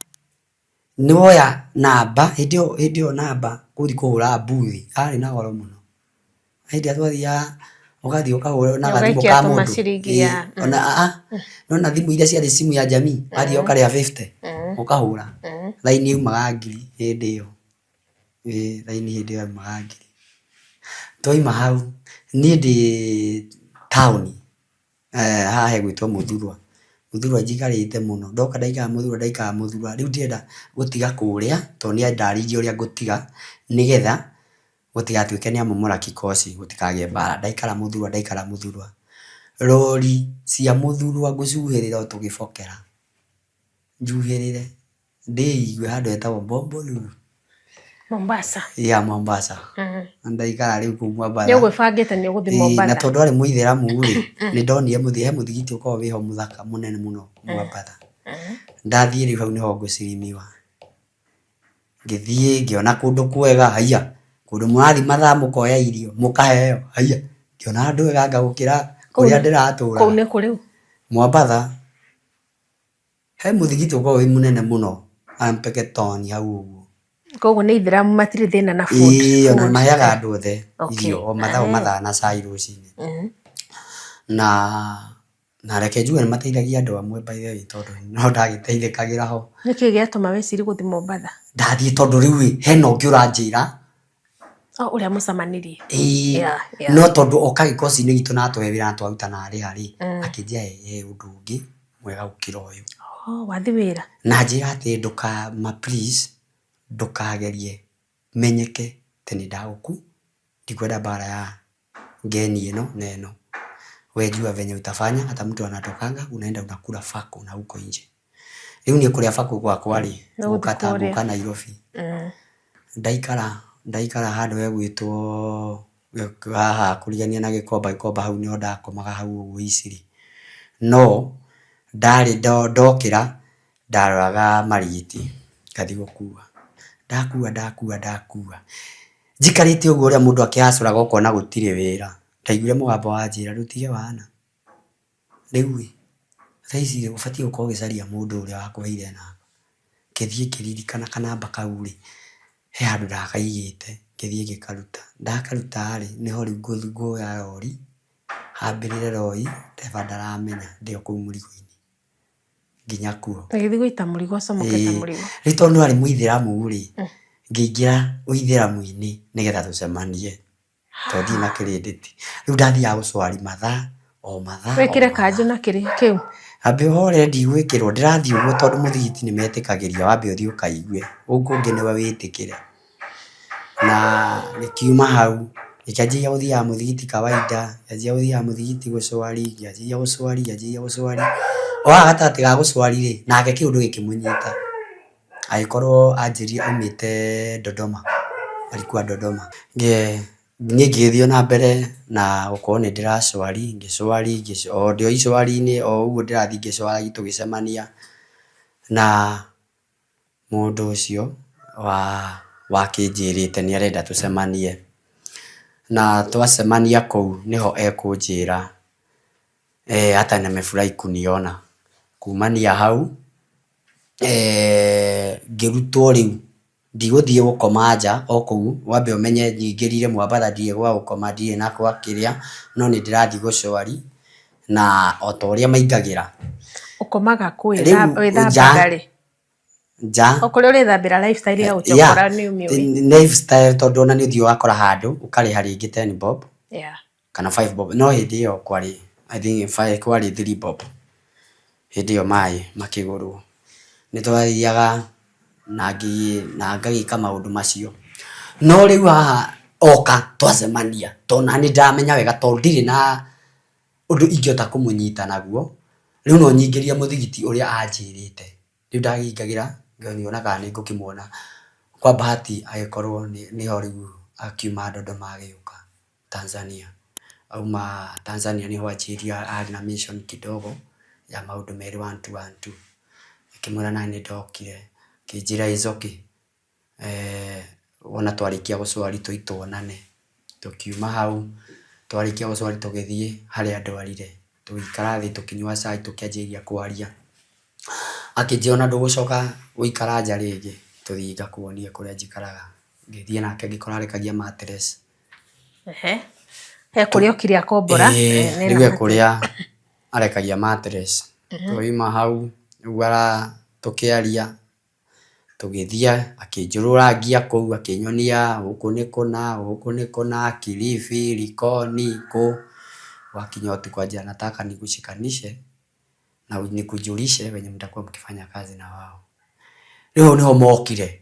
ni woya namba hindio namba kuthi kuhura mbuthi ari na goro muno hindia twathia ugathi ukahura na gathimu ka mundu ona nona thimu iria ciari simu ya jamii ari okare ya 50 ukahura laini umaga ngiri hindi iyo laini hindi iyo umaga ngiri toima hau ni ndi town hahe gwitwo Muthurwa njikarite muno ndoka ndaika Muthurwa riu ndienda gutiga kuria to ni ndarije uria gutiga nigetha gutigatuike ni amomora kikosi gutikagie mbara ndaikara Muthurwa rori cia Muthurwa ngucuhirira tugibokera njuhirire ndiigwe handu etagwo Bombolulu Mombasa Mombasa ndaikara riu ku Mwambatha ni ugwibangite ni uguthi Mombasa na tondu ari muithiramu ri ni ndonire muthigiti uko wiho muthaka munene muno Mwambatha ndathie riu hau niho ngucirimiwa ngithie ngiona kundu kwega haiya kundu mwathi mathaa mukoya irio mukaheo haiya ngiona andu wega ngagukira kuria ndiratura kuu ni kuriu Mwambatha he muthigiti uko wi munene muno ampeketoni hau uguo koguo ni ithiramu matiri thina na food ona maheaga andu othe irio o mathaa na cai rucini na reke njuge ni mateithagia andu amwe by the way tondu no ndagiteithikagira ho niki giatuma weciri guthi Mombatha ndathie tondu riu hena ungi uranjira uria mucamanirie no tondu oka gikosi ni gitu na tuhe wira na twarutana ari hari akinjia undu ungi mwega gukira uyu wathi wira na njira ati nduka please ndukagerie menyeke teni ndaguku ndikwenda bara ya ngeni ino neno wejua venye utafanya hata mtu anatokanga unaenda unakula fako na huko nje riu ni kuria fako kwa kwari ukatambuka Nairobi ndaikara handu wegwitwo haha kurigania na gikomba hau ni ndakomaga hau uguo Isiri no ndokĩra ndaroraga marigiti ngathi gũkua ndakua njikarĩte ũguo ũrĩa mũndũ akĩhacũraga ũkona gũtirĩ wĩra ndaiguire mũgambo wanjĩra rũtige wana rĩu thaa ici ũbatiĩ gũkorwo ũgĩcaria mũndũ ũrĩa wakũheire namba ngĩthiĩ ngĩririkana kanamba kau rĩ he handũ ndakaigĩte ngĩthiĩ ngĩkaruta ndakaruta rĩ nĩho rĩu nguoya rori hambĩrĩre rori ndereba ndaramenya ndĩ o kũu mũrigo-inĩ nginya kuo agĩthiĩ gũita mũrigo acomokete mũrigo rĩu tondũ arĩ mũithĩramu rĩ ngĩingĩra ũithĩramu-inĩ nĩgetha tũcemanie tondĩ na credit rĩu ndathiaga gũcwari mathaa wĩkĩre kanjũ na kĩu ambe hore ndigwĩkĩrwo ndĩrathiĩ ũguo tondũ mũthigiti nĩmetĩkagĩria wambe ũthiĩ ũkaigue ũguo ũngĩ nĩwe wĩtĩkĩre na nĩkiuma hau nĩkĩanjĩrĩria gũthiaga mũthigiti kawaida nyanjĩrĩria gũthiaga mũthigiti gũcwari o haha gatagatĩ ga gũcwari rĩ nake kĩũndũ gĩkĩmũnyita agĩkorwo anjĩria aumĩte Dodoma alikuwa Dodoma niĩ ngĩthiĩ na mbere na gũkorwo nĩ ndĩracwari o ndĩ o icwari-inĩ o ũguo ndĩrathiĩ ngĩcwaragia tũgĩcemania na mũndũ ũcio wakĩnjĩrĩte nĩ arenda tũcemanie na twacemania kũu nĩho ekũnjĩra hata nimefurahi kuniona kumania hau ngĩrutwo rĩu ndigũthiĩ gũkoma nja o kũu wambe ũmenye nyingĩrire Mwabara ndirĩ gwa gũkoma ndirĩ na gwa kĩrĩa no nĩ ndĩrathiĩ gũcwari na o ta ũrĩa maingagĩra ũkomaga wĩthamba nja okũrĩa ũrĩthambĩra lifestyle ya gũchokora nĩ ũmĩũĩ lifestyle tondũ ona nĩ ũthiĩ wakora handũ ũkarĩha rĩngĩ 10 bob kana 5 bob no hĩndĩ ĩyo kwarĩ I think kwarĩ 3 bob hĩndĩ ĩyo maĩ makĩgũrwo nĩ twathiaga na ngagĩka maũndũ macio no rĩu haha oka twacemania tondũ nĩ ndamenya wega tondũ ndirĩ na ũndũ ingĩhota kũmũnyita naguo rĩu no nyingĩrie mũthigiti ũrĩa anjĩrĩte rĩu ndagĩingagĩra ngĩona kana nĩ ngũkĩmuona kwa bahati agĩkorwo nĩho rĩu akiuma Dodoma agĩũka Tanzania auma Tanzania nĩho anjĩria arĩ na mission kidogo ya maũndũ merĩ 1 2 1 2 akĩmwĩra na nĩ ndokire kĩnjĩra icoki ona twarĩkia gũcwari tuonane tukiuma hau twarĩkia gũcwari tũgĩthiĩ harĩa ndwarire tũgĩikara thĩ tũkĩnyua cai tũkĩanjĩrĩria kwaria akĩnjĩra ona ndũgũcoka gũikara nja rĩngĩ tũthiĩ ngakuonie kũrĩa njikaraga ngĩthiĩ nake ngĩkora arekagia mattress he kũrĩa okire akombora rĩu kũrĩa arekagia mattress tũima hau rĩu tũkĩaria tũgĩthia akĩnjũrũra ngia kũu akĩnyonia gũkũ nĩ kũna Kilifi Likoni wakinya usiku aje nataka nikushikanishe na nikujulishe wenye mtakuwa mkifanya kazi na wao leo niho mokire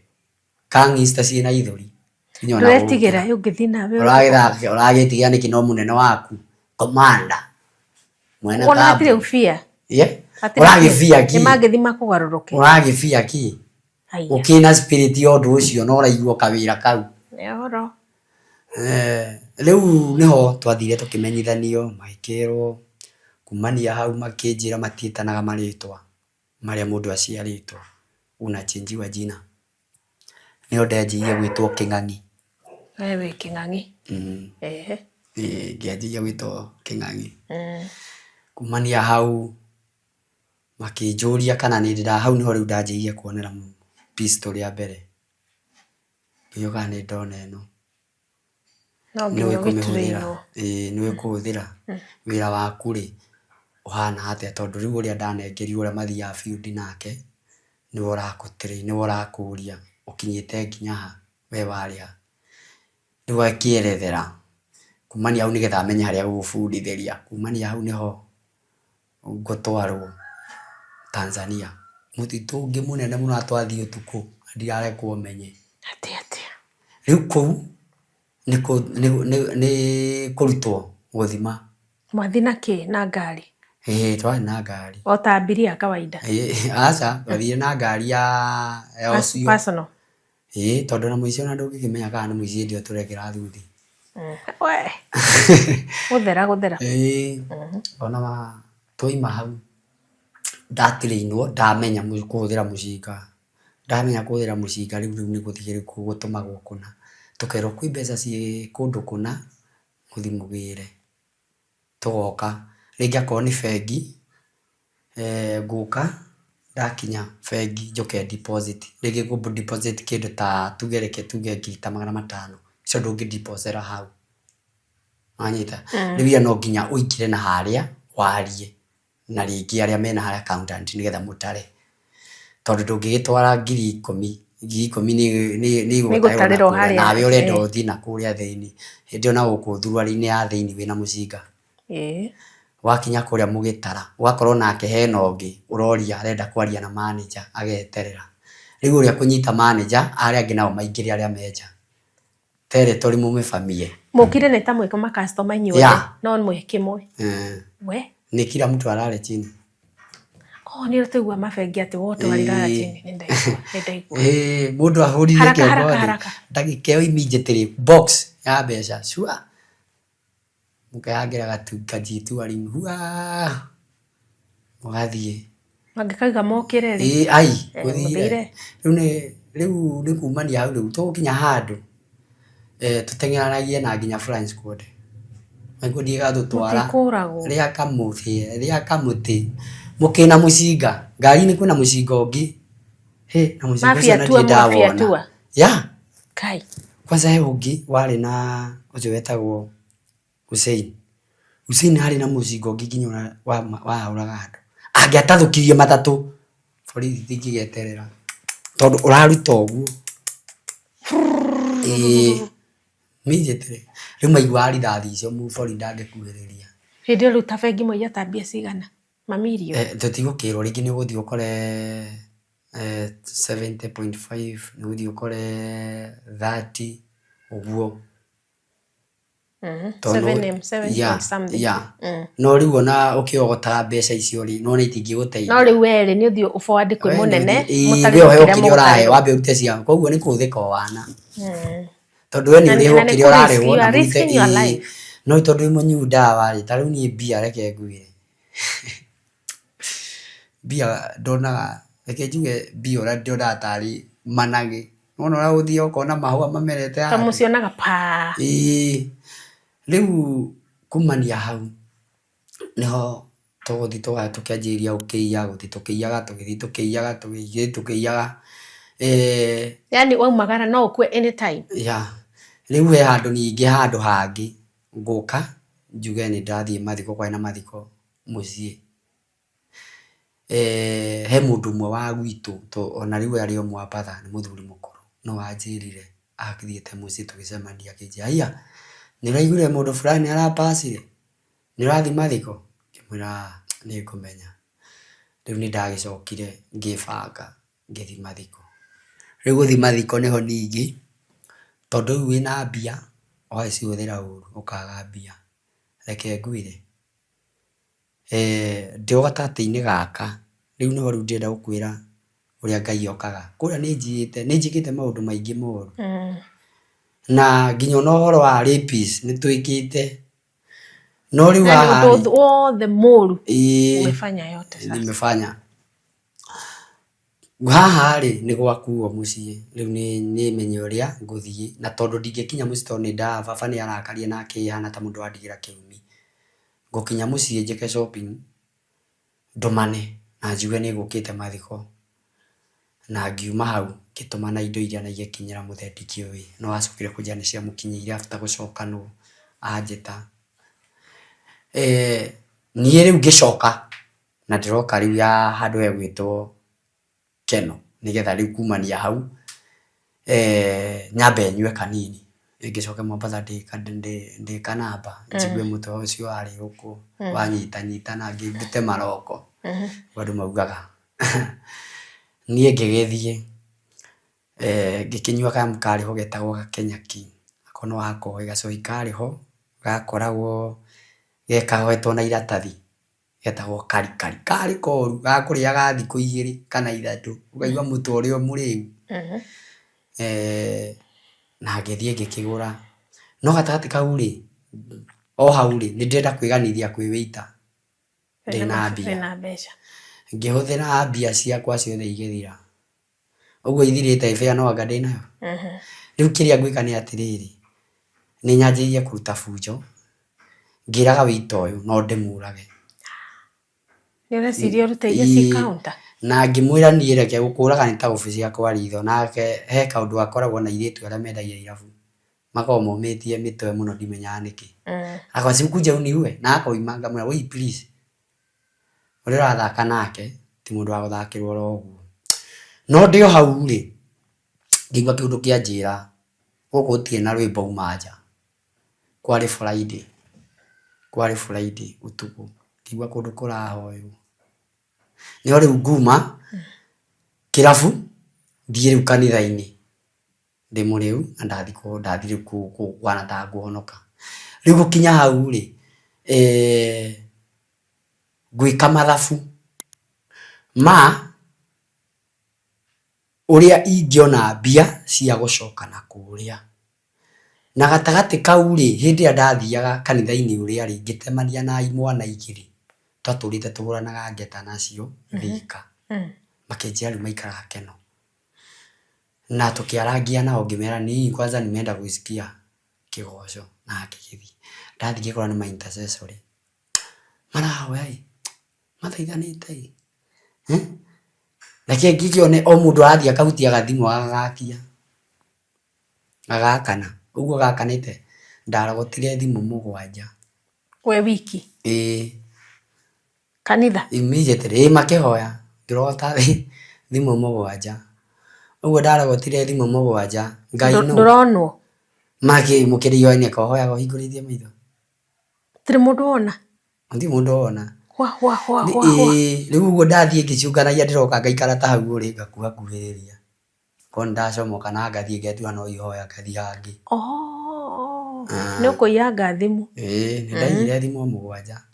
kangista ciina ithuri ndwetigera ũngĩthiĩ nawe ũragĩtigia nĩ kino mũnene waku commander mwena kabu ona atire ufia ũragĩbia ki nĩmangĩthima kũgarũrũke ũragĩbia ki ukina spirit yotũ ũcio no ũraigua kawĩra kau nĩhoro rĩu niho twathire tũkĩmenyithanio magĩkĩrwo kumania hau makĩnjĩra matiĩtanaga marĩtwa marĩa mũndũ aciarĩtwo unachenjiwa jina niho ndanjirie gwĩtwo Kĩng'ang'i wewe Kĩng'ang'i ngĩanjia gwĩtwo Kĩng'ang'i kumania hau makĩnjũria kana nĩ hau niho rĩu ndanjirie kuonera pistol ya mbere ngĩoka nĩ ndona ĩno nĩwe kũhũthĩra wĩra waku rĩ ũhana atĩa tondũ rĩu ũrĩa ndanengerio ũrĩa mathiaga field nake nĩwe ũrakũria ũkinyĩte nginya ha we warĩa rĩu akĩerethera kumania hau nĩgetha amenye harĩa gũgũbundithĩria kumania hau nĩho ngũtwarwo Tanzania mũtitũ ũngĩ mũnene mũno twathiĩ ũtukũ ndirarĩkwo menye atĩa rĩu kũu nĩ kũrutwo gũthima mwathi na kĩ na ngari twarĩ na ngari o ta abiria kawaida aca twathire na ngari ya ũcio personal tondũ na mũici ona ndũngĩkĩmenya kana nĩ mũici ndio tũrekera thuthi we gũthera ona twaima hau ndatirĩinwo ndamenya kuhũthĩra mũcinga rĩu nĩ gũthigĩrĩ gũtũmagwo kũna tũkerwo kwĩ mbeca ciĩ kũndũ kũna mũthi mũgĩre tũgoka rĩngĩ akorwo nĩ bengi ngũka ndakinya bengi njoke deposit rĩngĩ ngũ deposit kĩndũ ta tuge ngiri ta 500 icio ndũngĩ deposit hau wanyita rĩu no nginya ũingĩre na harĩa warie na rĩngĩ arĩa mena harĩa accountant nĩgetha mũtare tondũ ndũngĩgĩtwara ngiri 10 nĩ gũtarĩrwo harĩa nawe ũrenda ũthiĩ na kũrĩa thĩinĩ hĩndĩ ona gũkũ thuruarĩ-inĩ ya thĩinĩ wĩna mũcinga wakinya kũrĩa mũgĩtara ũgakorwo nake hena ũngĩ ũroria arenda kwaria na manager ageterera rĩu ũrĩa kũnyita manager arĩa angĩ nao maingĩre arĩa menja territory mũmĩbamie mũkire nĩ ta mwĩko ma customer inyuothe no mwĩ kĩmwe we ni kila mtu alale chini ni rũtĩgua mabengi atĩ wote walilala chini nĩndaigua mũndũ ahũrire kĩongo ndagĩka ĩyo immediately box ya mbeca shua mũkayangĩra gajitu alimu mũgathiĩ mangĩkauga mokĩre ai gũthire rĩu nĩ kumania hau rĩu tũgũkinya handũ tũteng'eranagie na nginya flying squad Maiko ndiga tutwara ria kamuti mukina mucinga ngari ni kuna mucinga ungi na mucinga mafia tua ya kai kwanza he ungi wari na ucio wetagwo Hussein hari na mucinga ungi nginya wa uraga andu angiatathukirie matatu borithi tingigeterera tondu uraruta uguo immediately rĩu maigua rithathi icio mũbori ndangĩkuhĩrĩria hĩndĩ ĩyo rĩu ta bengi mũiya ta mbia cigana mamirioni tũtigũkĩrwo rĩngĩ nĩ ũgũthiĩ ũkore 70.5 nĩ ũgũthiĩ ũkore 30 ũguo 7 something no rĩu ona ũkĩogotaga mbeca icio rĩ no itingĩgũteithia no rĩu we rĩ nĩ ũthiĩ ũforward kwĩ mũnene mũtarĩho kĩrĩa ũrahe wambe ũrute ciaku koguo nĩ kũhũthĩka wana tondu we ni uriho kiri urarihwo na mwite no tondu imunyu dawa ri taru ni bia reke ngwire bia ndona reke njuge bia ura ndona tari manage nona ura uthio ukona mahua mamerete ta mucionaga pa riu kumania hau niho tuguthi tukianjiria ukiiya guthi tukiiyaga yani waumagara no ukue anytime rĩu he handũ ningĩ handũ hangĩ ngũka njuge nĩ ndathiĩ mathiko kwa na mathiko mũciĩ he mũndũ ũmwe wa gwitũ ona rĩu arĩ o mwambatha nĩ mũthuri mũkũrũ no wanjĩrire akithiĩte mũciĩ tũgĩcemania akĩnjĩra aya nĩ ũraiguire mũndũ fulani arapacire nĩ ũrathiĩ mathiko ngĩmwĩra nĩ ngũmenya rĩu nĩ ndagĩcokire ngĩbanga ngĩthiĩ mathiko rĩu gũthiĩ mathiko nĩho ningĩ tondu rĩu wĩna mbia ũgacihũthĩra ũru ũkaga mbia reke ngwire ndĩ o gatagatĩ-inĩ gaka rĩu nĩho rĩu ndĩrenda gũkwĩra ũrĩa Ngai okaga kũrĩa nĩ njĩkĩte maũndũ maingĩ moru na nginya ona ũhoro wa rapes nĩ twĩkĩte no rĩu haha wothe moru umefanya yote sasa nimefanya haha rĩ nĩ gwakuo mũciĩ rĩu nĩ menye ũrĩa ngũthiĩ na tondũ ndingĩkinya mũciĩ tondũ nĩ baba nĩ arakaria na akĩhana ta mũndũ wandigĩra kĩumi ngũkinya mũciĩ njĩke shopping ndũmane na njuge nĩ ngũkĩte mathiko na ngiuma hau ngĩtũmana indo iria na igĩkinyĩra mũthendi kĩũĩ no acokire kũnjĩra nĩ ciamũkinyĩire after gũcoka no anjĩta niĩ rĩu ngĩcoka na ndĩroka rĩu ya handũ hegwĩtwo Keno nigetha rĩu kumania hau nyambe nyue kanini ngĩcoke Mombatha ndĩ kanamba njigue mũtwe ũcio warĩ gũkũ wanyita na ngĩndute maroko andũ maugaga niĩ ngĩgĩthiĩ ngĩkĩnyua kanyamũ karĩho getagwo Gakenya King ako no hako gacohi karĩho gakoragwo gekahoetwo na iratathi getagwo karĩ koru gakũrĩaga thikũ 2 kana 3 ũkaigua mũtwe ũrĩa mũrĩu na ngĩthiĩ ngĩkĩgũra no gatagatĩ kau rĩ o hau rĩ nĩ ndĩrenda kwĩganithia kwĩ waiter ndĩna mbia ngĩhũthĩra mbia ciakwa ciothe igĩthira. Ũguo ithirĩte ibĩa no anga ndĩnayo. Rĩu kĩrĩa ngwĩka nĩ atĩrĩrĩ, nĩ nyanjĩrĩirie kũruta bunjo, ngĩraga wĩita ũyũ no ndĩmũrage. Nĩ ũreciria ũrute iria ci counter? Na ngĩmwĩra niĩ reke gũkũraga nĩ ta gũbũ ciakwa ritho, nake he kaũndũ akoragwo na airĩtu arĩa mendagia irabu. Makoragwo momĩtie mĩtwe mũno ndimenyaga nĩkĩ. Akauga sikuja uniue, na akoima ngamwĩra wait please. Ũrĩa ũrathaka nake ti mũndũ wa gũthakĩrwo oro ũguo. No ndĩ o hau rĩ, ngĩigua kĩndũ kĩanjĩra gũkũ gũtirĩ na rwĩmbo uma nja. Kwarĩ Friday ũtukũ. Ngĩigua kũndũ kũrahoywo. Nĩho rĩu nguma kĩrabu thiĩ rĩu kanitha-inĩ. Ndĩ mũrĩu na ndathi rĩu kũgwana ta ngũhonoka. Rĩu gũkinya hau rĩ, ngwĩka mathabu ũrĩa ingĩona mbia cia gũcoka na kũrĩa. Na gatagatĩ kau rĩ, hĩndĩ ĩrĩa ndathiaga kanitha-inĩ ũrĩa rĩ, ngĩtemania na imwana igĩrĩ twatũrĩte tũhũranaga ngeta nacio Thika. Makĩnjĩra rĩu maikaraga Keno. Na tukiarangia nao ngĩmera ni kwanza nimeenda kusikia kĩgoco na kĩgĩthi. Ndathiĩ ngĩkora nĩ ma intercessory. Marahoya mathaithanĩte. Reke ngĩkĩone o mũndũ arathiĩ akahutia gathimũ agakia. Agakana. Ũguo gakanĩte ndarogotire thimũ 7. We wiki? Kanitha? Immediately makĩhoya ngĩrogota thimũ 7. Ũguo ndarogotire thimũ 7. Ngai no. Ndũronwo? Mũkĩrĩo-inĩ kohoyaga ũhingũrĩtie maitho. Tĩrĩ mũndũ wona? Ndi mũndũ wona. Rĩu ũguo ndathiĩ ngĩciũnganagia ndĩroka ngaikara ta hau ũrĩ ngakuhĩrĩria. Ko ndacomoka na ngathiĩ ngetua no ihoya ngathi hangĩ. Nĩ ũkũiyanga thimũ? Nĩ ndaiyire thimũ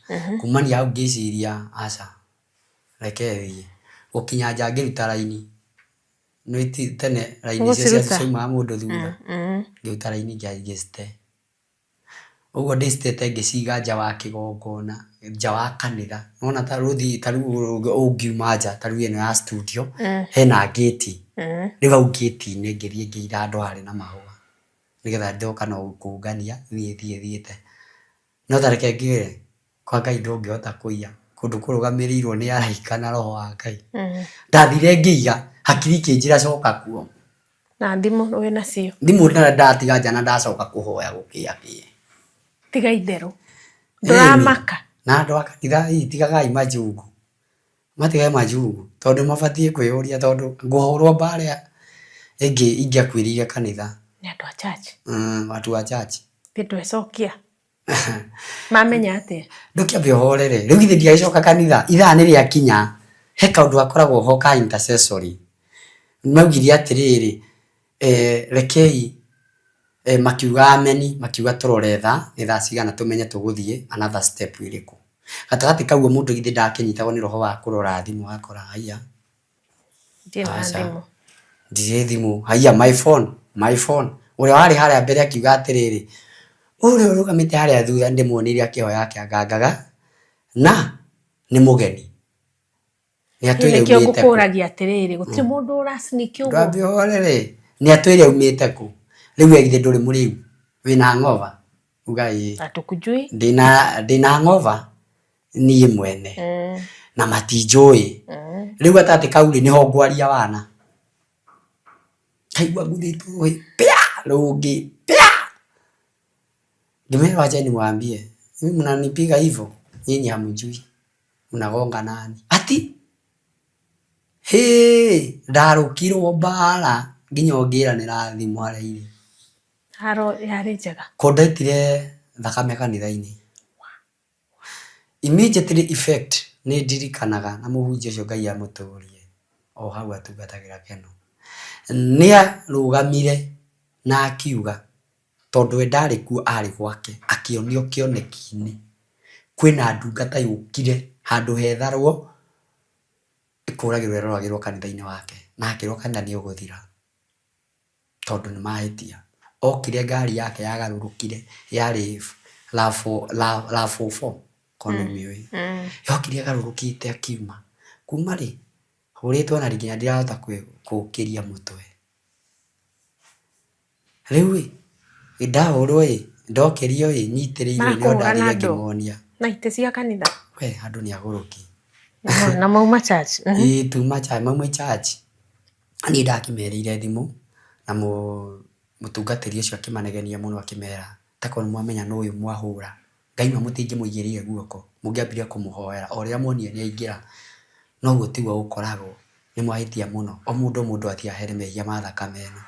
7. Kumania hau ngĩciria aca reke thiĩ. Gũkinya nja ngĩruta raini. Nĩ tene raini icio ciaumaga mũndũ thutha. Ngĩruta raini ngĩcite. Ũguo ndĩcitete ngĩciga nja wa kĩgongona, nja wa kanitha. Nona ta rũthi ta rĩu ũngiuma nja ta rĩu ĩno ya studio hena gate. Rĩu hau gate-inĩ ngĩthiĩ ngĩira andũ harĩ na mahũa. Nĩgetha ndoka no kũngania thiĩte. No ta reke ngĩre kwa Ngai ndũngĩhota kũiya. Kũndũ kũrũgamĩrĩirwo nĩ araika na roho wa Ngai. Ndathire ngĩiga hakiri kĩnjĩra coka kuo. Na thimũ wĩ nacio? Thimũ ndatiga nja na ndacoka kũhoya gũkĩakĩe. Tiga itherũ. Ndũramaka? Na andũ a kanitha tigagai majungu. Matigae majungu. Tondũ mabatiĩ kwĩyũria tondũ ngũhũrwo mbara ĩngĩ ingĩakuĩrĩire kanitha. Nĩ andũ a church? Watu wa church. Ndwecokia? Mamenya atĩa? Ndũkĩambe ũhorere. Rĩu githĩ ndiagĩcoka kanitha ithaa nĩ rĩakinya. He kaũndũ akoragwo ho ka intercessory. Maugire atĩrĩrĩ, rekei makiuga ameni, makiuga tũrore thaa cigana tũmenye tũgũthiĩ another step ĩrĩkũ. Gatagatĩ kauo mũndũ githĩ ndakĩnyitagwo nĩ roho wa kũrora thimũ akora haiya. Ndirĩ thimũ. Haiya my phone. Ũrĩa warĩ harĩa mbere akiuga atĩrĩrĩ, ũrĩa ũrũgamĩte harĩa thutha ndĩmuonirie akĩhoya akĩangangaga na nĩ mũgeni. Nĩkĩo ngũkũragia atĩrĩrĩ, gũtirĩ mũndũ ũracinikia ũguo. Ndwambe ũhorere. Nĩ atwĩre aumĩte kũ. Rĩu egithĩ ndũrĩ mũrĩu. Wĩna hangover. Uga ĩ. Atukujui. Ndĩna hangover niĩ mwene. Na matinjũĩ. Rĩu atatĩ kau rĩ nĩho ngwaria wana. Kaigua nguthĩtwo pia rũngĩ pia. Ngĩmera wacha nimwambie. Mimi mnanipiga hivyo. Nyinyi hamjui. Mnagonga nani? Ati ndarũkirwo mbara nginya ngĩranĩra thimũ harĩa. Haro yarĩ njega. Kũndaitire thakame kanitha-inĩ. Immediately effect nĩ ndirikanaga na mũhunjia ũcio Ngai amũtũrie. O hau atungatagĩra Keno. Nĩarũgamire na akiuga tondũ we ndarĩ kuo arĩ gwake akĩonio kĩoneki-inĩ. Kwĩna ndungata yũkire handũ hetharwo ĩkũragĩrwo ĩroragĩrwo kanitha-inĩ wake. Na akĩrwo kanitha nĩ ũgũthira. Tondũ nĩ mahĩtia. Okire ngari yake yagarũrũkire yarĩ RAV4 kono mĩoĩ. Yokire yagarũrũkĩte akiuma. kuma ri huritwo na nginya ndirahota kukiria mutwe riu ndahurwo ndokerio nyitiriirwo ni ondarire ngimonia na ite cia kanitha we andu ni aguruki na mauma church tuma church mauma church ani ndakimerire thimu na mutungatiri ucio akimanegenia muno akimera takoni mwamenya no uyu mwahura Ngai mutingi muigirie guoko mungiambire kumuhoera oria muonie ni aingira no gutigwa ukoragwo ni mwahitia muno o mundu atiahere mehia ma thakame eno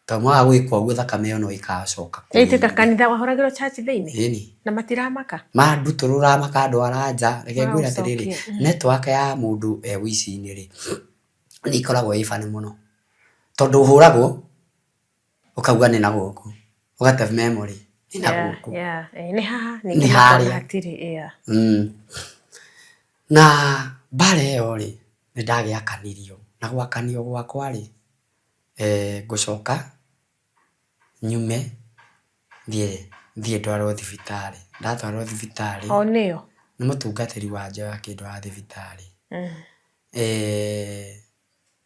to mwa gwikwa uguo thakame eno no ikacoka ita kanitha wahoragirwo church thiini ini na matiramaka manduturura makandwara nja reke ngwira atiriri network ya mundu wici-ini ri ni ikoragwo ifani muno tondu uhuragwo ukauga ni na guku ugate memory ni na guku ni haria na bare yo ri ni ndagiakanirio na gwakanio gwakwa ri ngucoka nyume thie ndwarwo thibitari ndatwarwo thibitari niyo ni mutungatiri wa nja ya kindu wa thibitari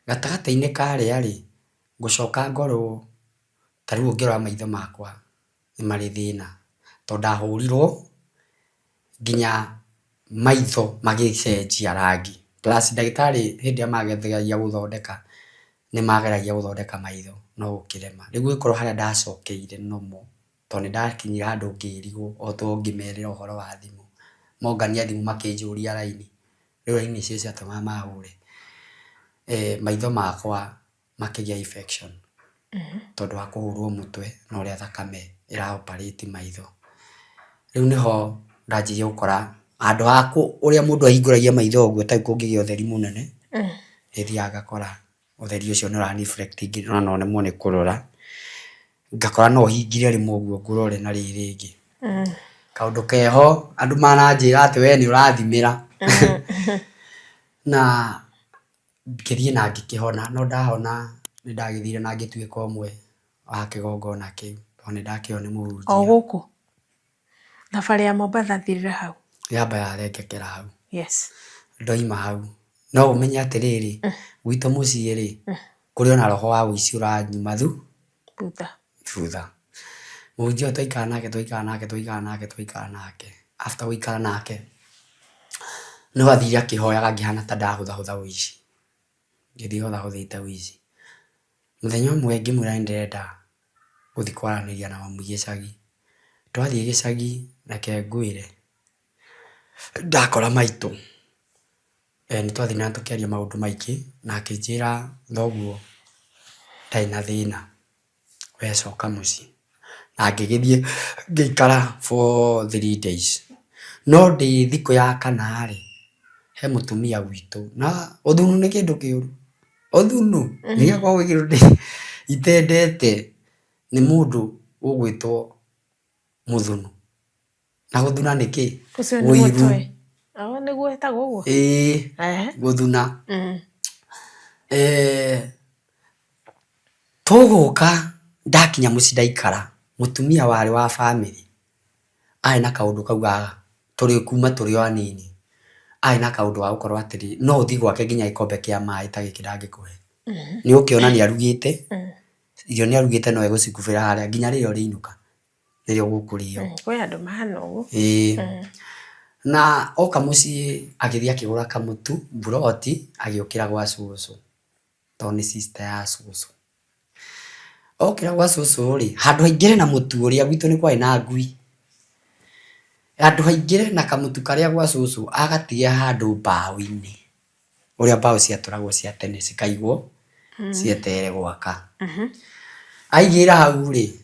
gatagata-ini karia ri ngucoka ngorwo tariu ngirora maitho makwa ni mari thina to ndahurirwo nginya maitho magicenjia rangi plus ndagitari hindi amagetheragia guthondeka ni mageragia guthondeka maitho no ukirema riu ikorwo haria ndacokeire nomo to ni ndakinyira andu ngirigwo o to ngimerera uhoro wa thimu mongania thimu makinjuria raini riu raini icio ciatuma mahure maitho makwa makigia infection tondu wa kuhurwo mutwe na uria thakame ira operate maitho riu niho ndanjirie gukora andu aku uria mundu ahinguragia maitho uguo ta kungigia utheri munene ithiaga kora utheri ucio ni urani reflect no ne muone kurora ngakora no hingire rimwe uguo ngurore na ringi kaundu keho andu mananjira ati we ni urathimira na ngithie na ngikihona no ndahona ni ndagithire na ngituika umwe wa kigongona kiu to ni ndakione muhunjia o guku thabari ya Mombatha thirire hau yamba yarengekera hau yes ndoima hau no umenye atiriri gwito mucii ri kuri ona roho wa uici uranyuma thutha muhunjia twaikara nake after guikara nake no athire akihoyaga ngihana ta ndahutha uici ngithie hutha uici muthenya umwe ngimwira ndirenda guthi kwaraniria na mamu gicagi twathie gicagi reke ngwire ndakora maitu ni twathie na tukiaria maundu maingi na akinjira thoguo ndai na thina we coka mucii na ngigithie ngikara for 3 days no ndi thiku ya kana ri he mutumia witu na uthunu ni kindu kiuru uthunu ni gakwa wigiru itendete ni mundu ugwitwo muthunu na guthuna niki wiru ni gwetagwo uguo guthuna tuguka ndakinya mucii ndaikara mutumia wari wa family ai na kaundu kauga turi kuma turi anini ai na kaundu wa gukorwo atiri no uthi gwake nginya ikombe kia mai ta giki ndangikuhe ni ukiona ni arugite irio ni arugite no egucikubira haria nginya rio riinuka nirio gukurio kwe andu mahana uguo na oka mucii agithia akigura kamutu buroti agiukira gwa cucu to ni sister ya cucu okira gwa cucu ri handu haingire na mutu uria gwitu ni kwai na ngui handu haingire na kamutu karia gwa cucu agatia handu mbao-ini uria mbao ciaturagwo cia tene cikaigwo cietere gwaka aigira hau ri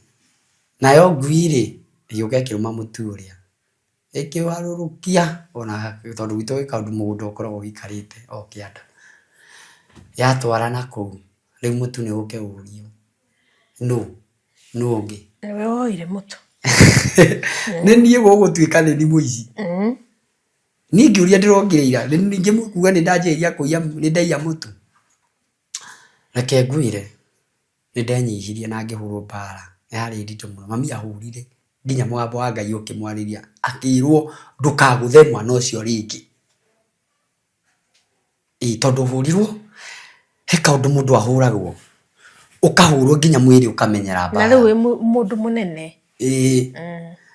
nayo ngui ri igiuka ikiruma mutu uria ikiwarurukia ona tondu gwitu wi kaundu mugunda ukoragwo wikarite o kianda yatwara na kuu riu mutu ni uke urio no ungi we woire mutu ni nie gugutuika ni muici ni ngiuria ndirongireira ni ngimukuga ni ndanjiria kuiya ni ndaiya mutu reke ngwire ni ndanyihirie na ngihurwo bara yari ndito muno mami ahurire nginya mwambo wa Ngai ukimwariria akirwo ndukaguthe mwana ucio ringi tondu hurirwo he kaundu mundu ahuragwo ukahurwo nginya mwiri ukamenyera bara na riu mundu munene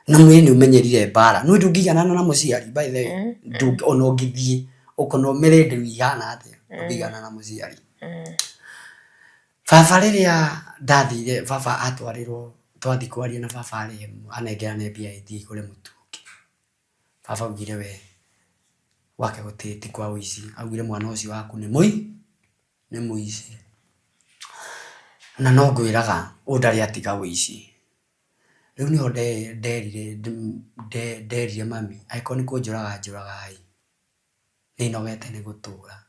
na mwiri ni umenyerire bara no ndungiganana na muciari by the way ona ungithie ukona umerende wihana atia ndungigana na muciari baba riria ndathire baba atwarirwo twathi kwaria na baba ari anengerane mbia ithii kuri mutungi baba augire we wake gutiti kwa uici augire mwana ucio waku ni muici na no ngwiraga undari atiga uici riu niho nderire mami aiko ni kunjuraga njuragai ni nogete ni gutura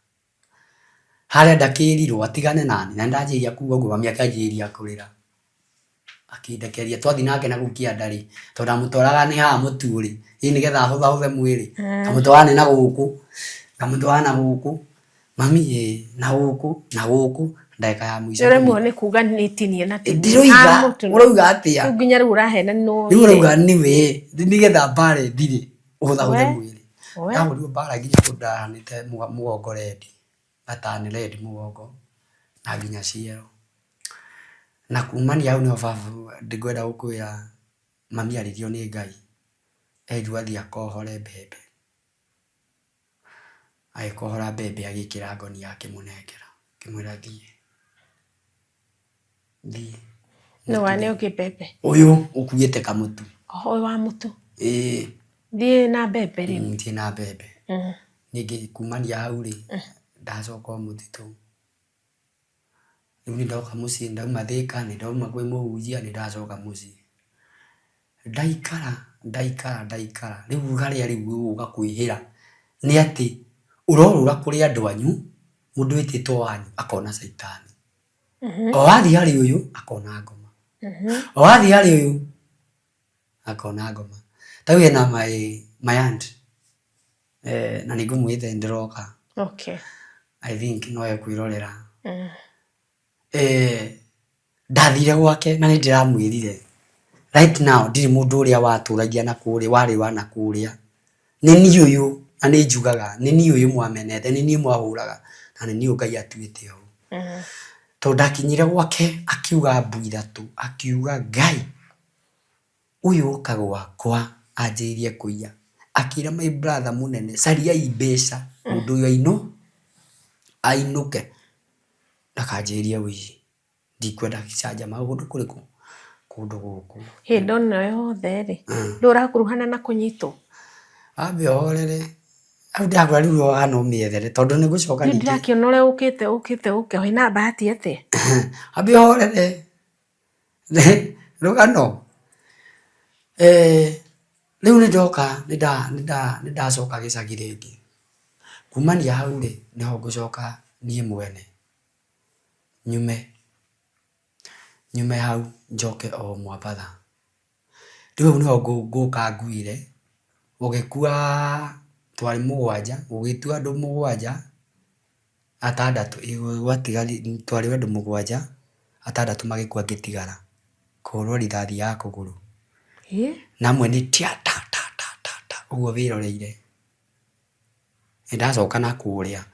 haria ndakirirwo atigane nani na ndajiria kuga uguo mami akanjiria kurira akindekeria twathi nake na gukia ndari tondu amutwaraga ni ha muturi ni getha huthe mwiri amutwara na guku mami na guku ndeka ya mwico remo ni kuga ni tinie na tinie ndiroiga urauga atia nginya riu urahena no riu urauga niwe ni getha bare ndire huthe mwiri ndahuriwo bara nginya kundahanite mugongo rendi atani rendi mugongo na nginya ciero na kumania hau niho baba ndigwenda gukwira mami aririo ni Ngai endu athia kohore mbembe aikohora mbembe agikira ngoni yake munengera kimwira thie no wane ukibebe uyu ukuite kamutu oho wa mutu thie na mbembe ri thie na mbembe ningi kumania hau ri ndacoka mutitu ni ndoka mucii ndauma Thika ni ndauma kwi muhunjia ni ndacoka mucii ndaikara riu garia riu ugakwihira ni ati urorura kuri andu anyu mundu wititwo wanyu akona saitani o wathi hari uyu akona ngoma o wathi hari uyu akona ngoma tawi hena my aunt na nigumwite ndiroka okay I think no ekwirorera ndathire gwake na ni ndiramwirire right now ndiri mundu uria waturagia na kuria wari wana kuria ni ni uyu na ni njugaga ni ni uyu mwamenete ni ni mwahuraga na ni ni Ngai atuite ho to ndakinyire gwake akiuga mbuira tu akiuga Ngai uyu kagwa kwa anjirie kuiya akira my brother munene caria imbeca mundu uyu ainuke ndakanjiria wici ndikwenda gicanja maundu kuriku kundu guku ndona yothe ri ndurakuruhana na kunyitwo ambe orere au ndagwa riu hano miethere tondu ni gucoka ni ndirakiona ure ukite wina bahati ate ambe orere rugano riu ni ndoka ni ndacoka gicagi ringi kumania hau ri niho ngucoka nie mwene nyume hau njoke o Mwambatha riu niho nguka nguire ugikua twari mugwanja ugitua andu mugwanja atandatu igwatigari twari andu mugwanja atandatu magikua ngitigara kurwo rithathi ya kuguru namwe ni tia ta uguo wiroreire ndacoka na kuria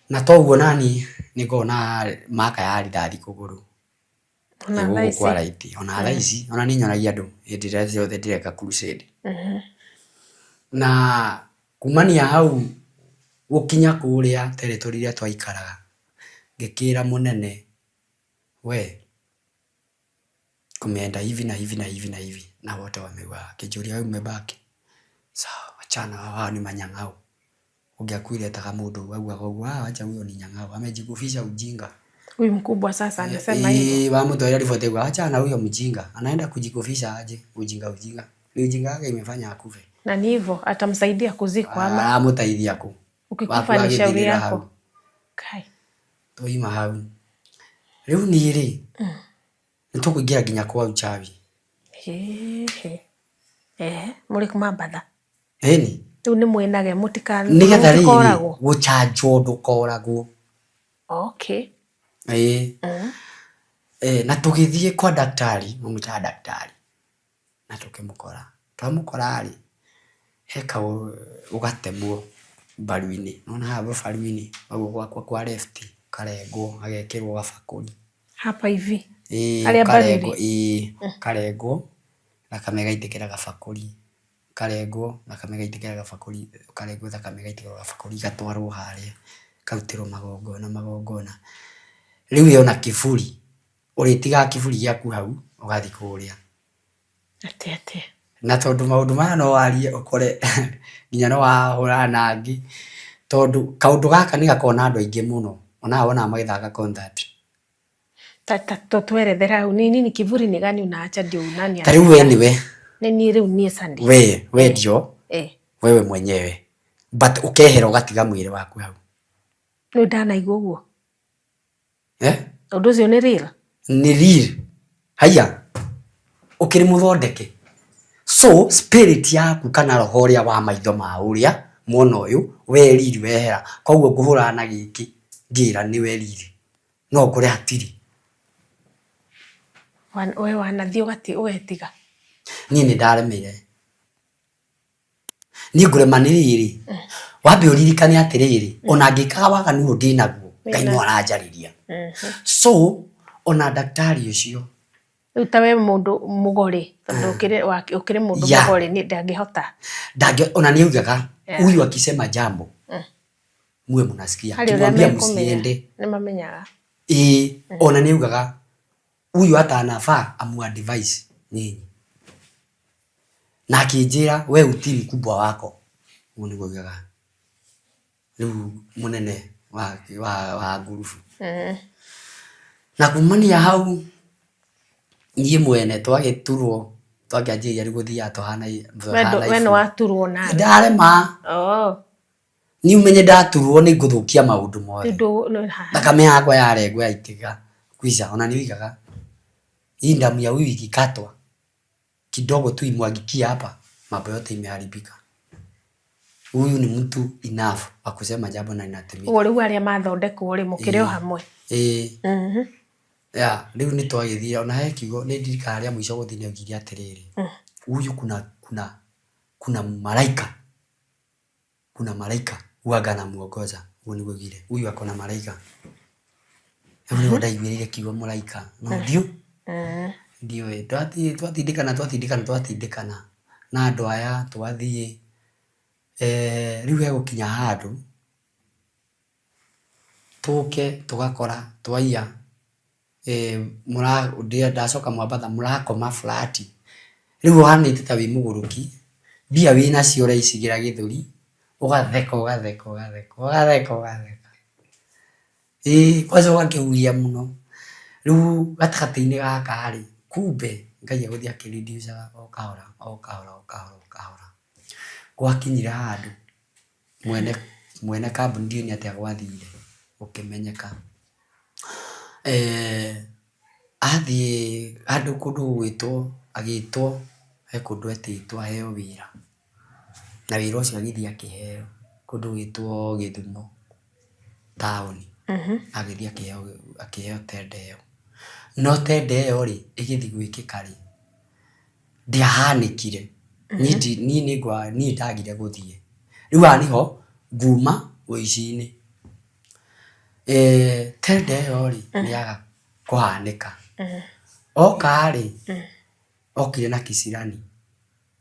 na toguo nani nikona maka ya rithathi kuguru ona kwa raiti ona raisi ona ni nyonagia andu ndire ciothe ndireka crusade na kumania hau gukinya kuria territory ria twaikaraga ngikira munene we kumeenda hivi na hivi na hivi na hivi na wote wamewa kijuria wewe umebaki sawa achana wao ni manyang'au ungeakuile taka mundu wau acha huyo ni nyang'au amejikufisha ujinga huyu mkubwa sasa anasema hivyo wa mtu alifotegwa acha na huyo mjinga anaenda kujikufisha aje ujinga ni ujinga wake imefanya akufe na ni hivyo atamsaidia kuzikwa ama amutaithia ku ukikufa ni shauri yako kai toima hau riu ni ri nitukuingira nginya kwa uchawi muri Mwambatha eni riu ni mwinage mutikana nigetha ri guchanjwo ndukoragwo okay na tugithie kwa daktari mumuta daktari na tukimukora twamukora ri heka ugatemwo baruini naona hapa baruini kwa left karego agekirwo gabakuri hapa hivi karego karego na kamega itekera gabakuri karego na kamega itekera gabakuri karego na kamega itekera gabakuri gatwarwo hare kautiro magongona riu yona kiburi uritiga kiburi giaku hau ugathi kuria ate na tondu maundu maya no warie ukore nginya no wahura nangi tondu kaundu gaka ni gakona andu aingi muno ona wona magithaka concert twerethera hau ni kiburi ni gani unaacha ndio unani tariu we niwe ni riu ni Sunday we ndio wewe mwenyewe but ukehera ugatiga mwire waku hau no ndanaigua guo undu ucio ni real haya ukiri muthondeke so spirit yaku kana roho ria wa maitho ma uria mwana uyu we riri wehera koguo nguhura na giki ngira ni we riri no kure hatiri we wanathio gati ugetiga ni ndaremeire ni nguremaniriri wambe uririkane atiriri ona ngikaga waganu ndinaguo Ngai no aranjariria so ona daktari ucio utawe mundu mugore tondu ukire mundu mugore ni ndangihota ona ni ugaga huyu akisema jambo muwe mnasikia kimwambia msiende ni mamenyaga ona ni ugaga huyu hata anafaa amu advice nyinyi na kijira we utiri kubwa wako ni ugaga riu munene wa ngurufu na kumania hau nie mwene twagiturwo twakianjiria ri guthia tuhana we no waturwo na ndarema ni umenye ndaturwo ni nguthukia maundu mothe thakame yakwa yarengwo yaitiga kuisha ona ni wigaga hii damu ya wiki katwa kidogo tu imwagikia hapa mambo yote imeharibika. Huyu ni mtu enough akusema jambo na inatimia. Wale aria mathondekwo ri mukireo hamwe. Riu ni twagithia ona he kiugo ni ndirikari ya mwisho guthine ugiria atiriri. Huyu kuna malaika. Kuna malaika huaga na muongoza. Huo ni gugire. Huyu akona malaika. Hebu ndaigwirire kiugo malaika. No ndio. Ndio twatindikana na andu aya twathie riu egukinya handu tuke tugakora twaia ndacoka mwambatha murakoma flat riu hanite ta wi muguruki bia wina ciora icigira githuri ugatheka kwazo wakiuria muno riu gatakati-ini gaka ri kumbe Ngai aguthia akiridiusaga o kahora gwakinyira handu mwene kambuni ndio ni atia gwathire ukimenyeka athie handu kundu agitwo he kundu etitwo heo wira na wira ucio agithia akiheo kundu gitwo Githumo town agithia akiheo tendeo no tendeo ri igithi gwikika ri ndiahanikire ni ndagire guthie riu aniho nguma uici-ini tendeo ri niaga kuhanika oka ri okire na kisirani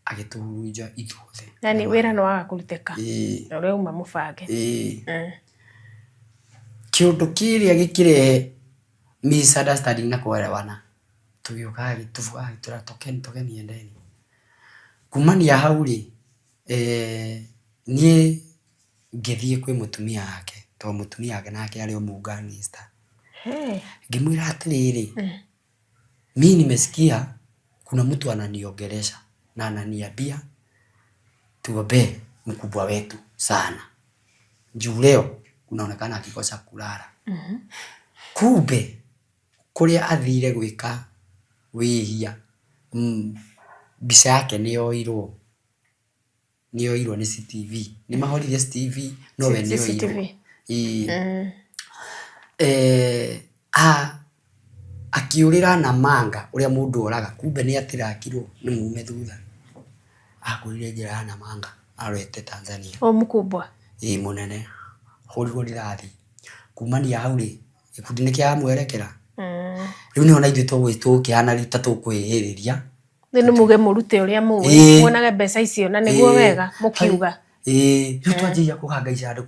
agituhurunja ithuothe yani wira no waga kuruteka uri uma mubange kiundu kiria gikirehe misunderstanding na kuelewana tugiuka tokeni endeni kumania hau ri nie ngithie kwi mutumia yake to mutumia yake nake ari muungangista ngimwira atiriri mimi nimesikia kuna mtu ananiongelesha na ananiambia tuombe mkubwa wetu sana juu leo kunaonekana akikosa kulala kumbe kuria athire gwika wihia mbica yake niyoirwo ni CCTV ni mahorire CCTV no we niyoirwo akiurira na manga uria mundu oraga kumbe ni atirakirwo ni mume thutha akurire njira na manga arwete Tanzania o mkubwa munene hurwo rirathi kumania hau ri ikundi ni kia mwerekera riu ni ona ithu tukihana riu ta tukwihiriria ni muge murute uria muwe wonage mbeca icio na niguo wega mukiuga riu twanjia kuhanga ichandu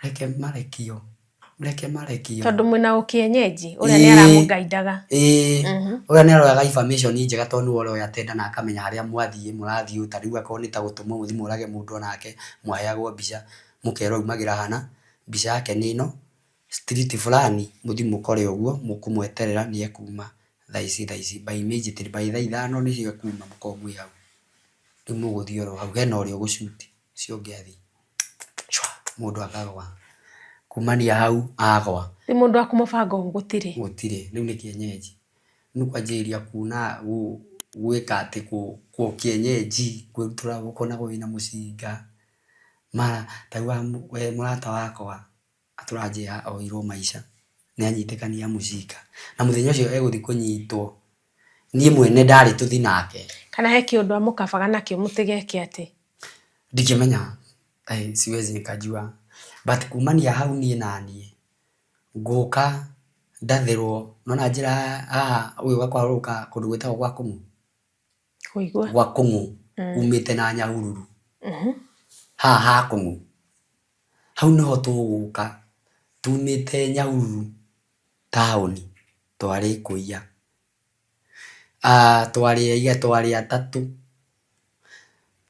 reke marekio tondu mwina ukienyeji uria ni aramugaidaga uria ni aroyaga information njega tondu ore oya tenda na akamenya haria murathii utariu akao ni ta gutuma muthimo urage mundu onake mwaheagwo mbica mukero umagira hana mbica yake ni ino street fulani muthimo kore uguo mukumweterera ni ekuma thaici by immediately by thaa 5 ni cio kuma mukomwi hau riu muguthioro hau hena uria gushuti cio ngiathi mundu akagwa kumania hau agwa ti mundu akumubanga gutire riu ni kienyeji nu kwanjiria kuna gwika ati ku kienyeji kwirutura gukona gwina mucinga mara tagwa we murata wakwa aturajia oirwo maisha ni anyitikania mucinga na muthenya ucio eguthi kunyitwo nie mwene ndari tuthi nake kana he kiundu amukabaga nakio mutigeke ati ndikimenya siwezi nikajua but kumania hau nie nanie nguka ndathirwo nona njira uyu wakwa ruka kundu gwetagwo gwa kungu kuigwa gwa kungu umite na Nyahururu ha kungu hau no tuguka tumite Nyahururu taoni twari kuiya twari atatu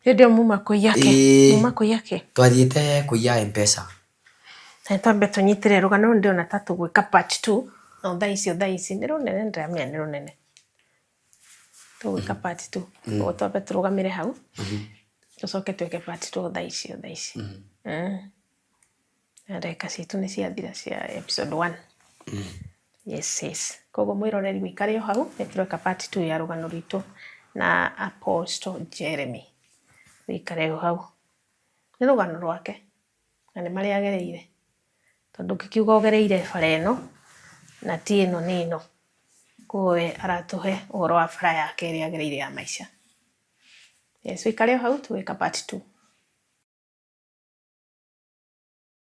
ndio muma kuiyake twathiite kuiya M-Pesa na twambe tunyitire rugano ndio na tatu gwika part 2 no thaa ici ni runene ndamenya ni runene tuwika part 2 o twambe turugamire hau tucoke tweke part 2 thaa ici ndeka citu ni ciathira cia episode 1 yes kogo mwiroreri wikare hau tweka part 2 ya rugano ritu na Apostle Jeremy wikare hau ni rugano rwake na ni mari agereire tondu kikiuga ugereire bara ino na ti ino ni ino kowe aratuhe uhoro wa bara yake iri agereire ya maisha yes wikare hau tuweka part 2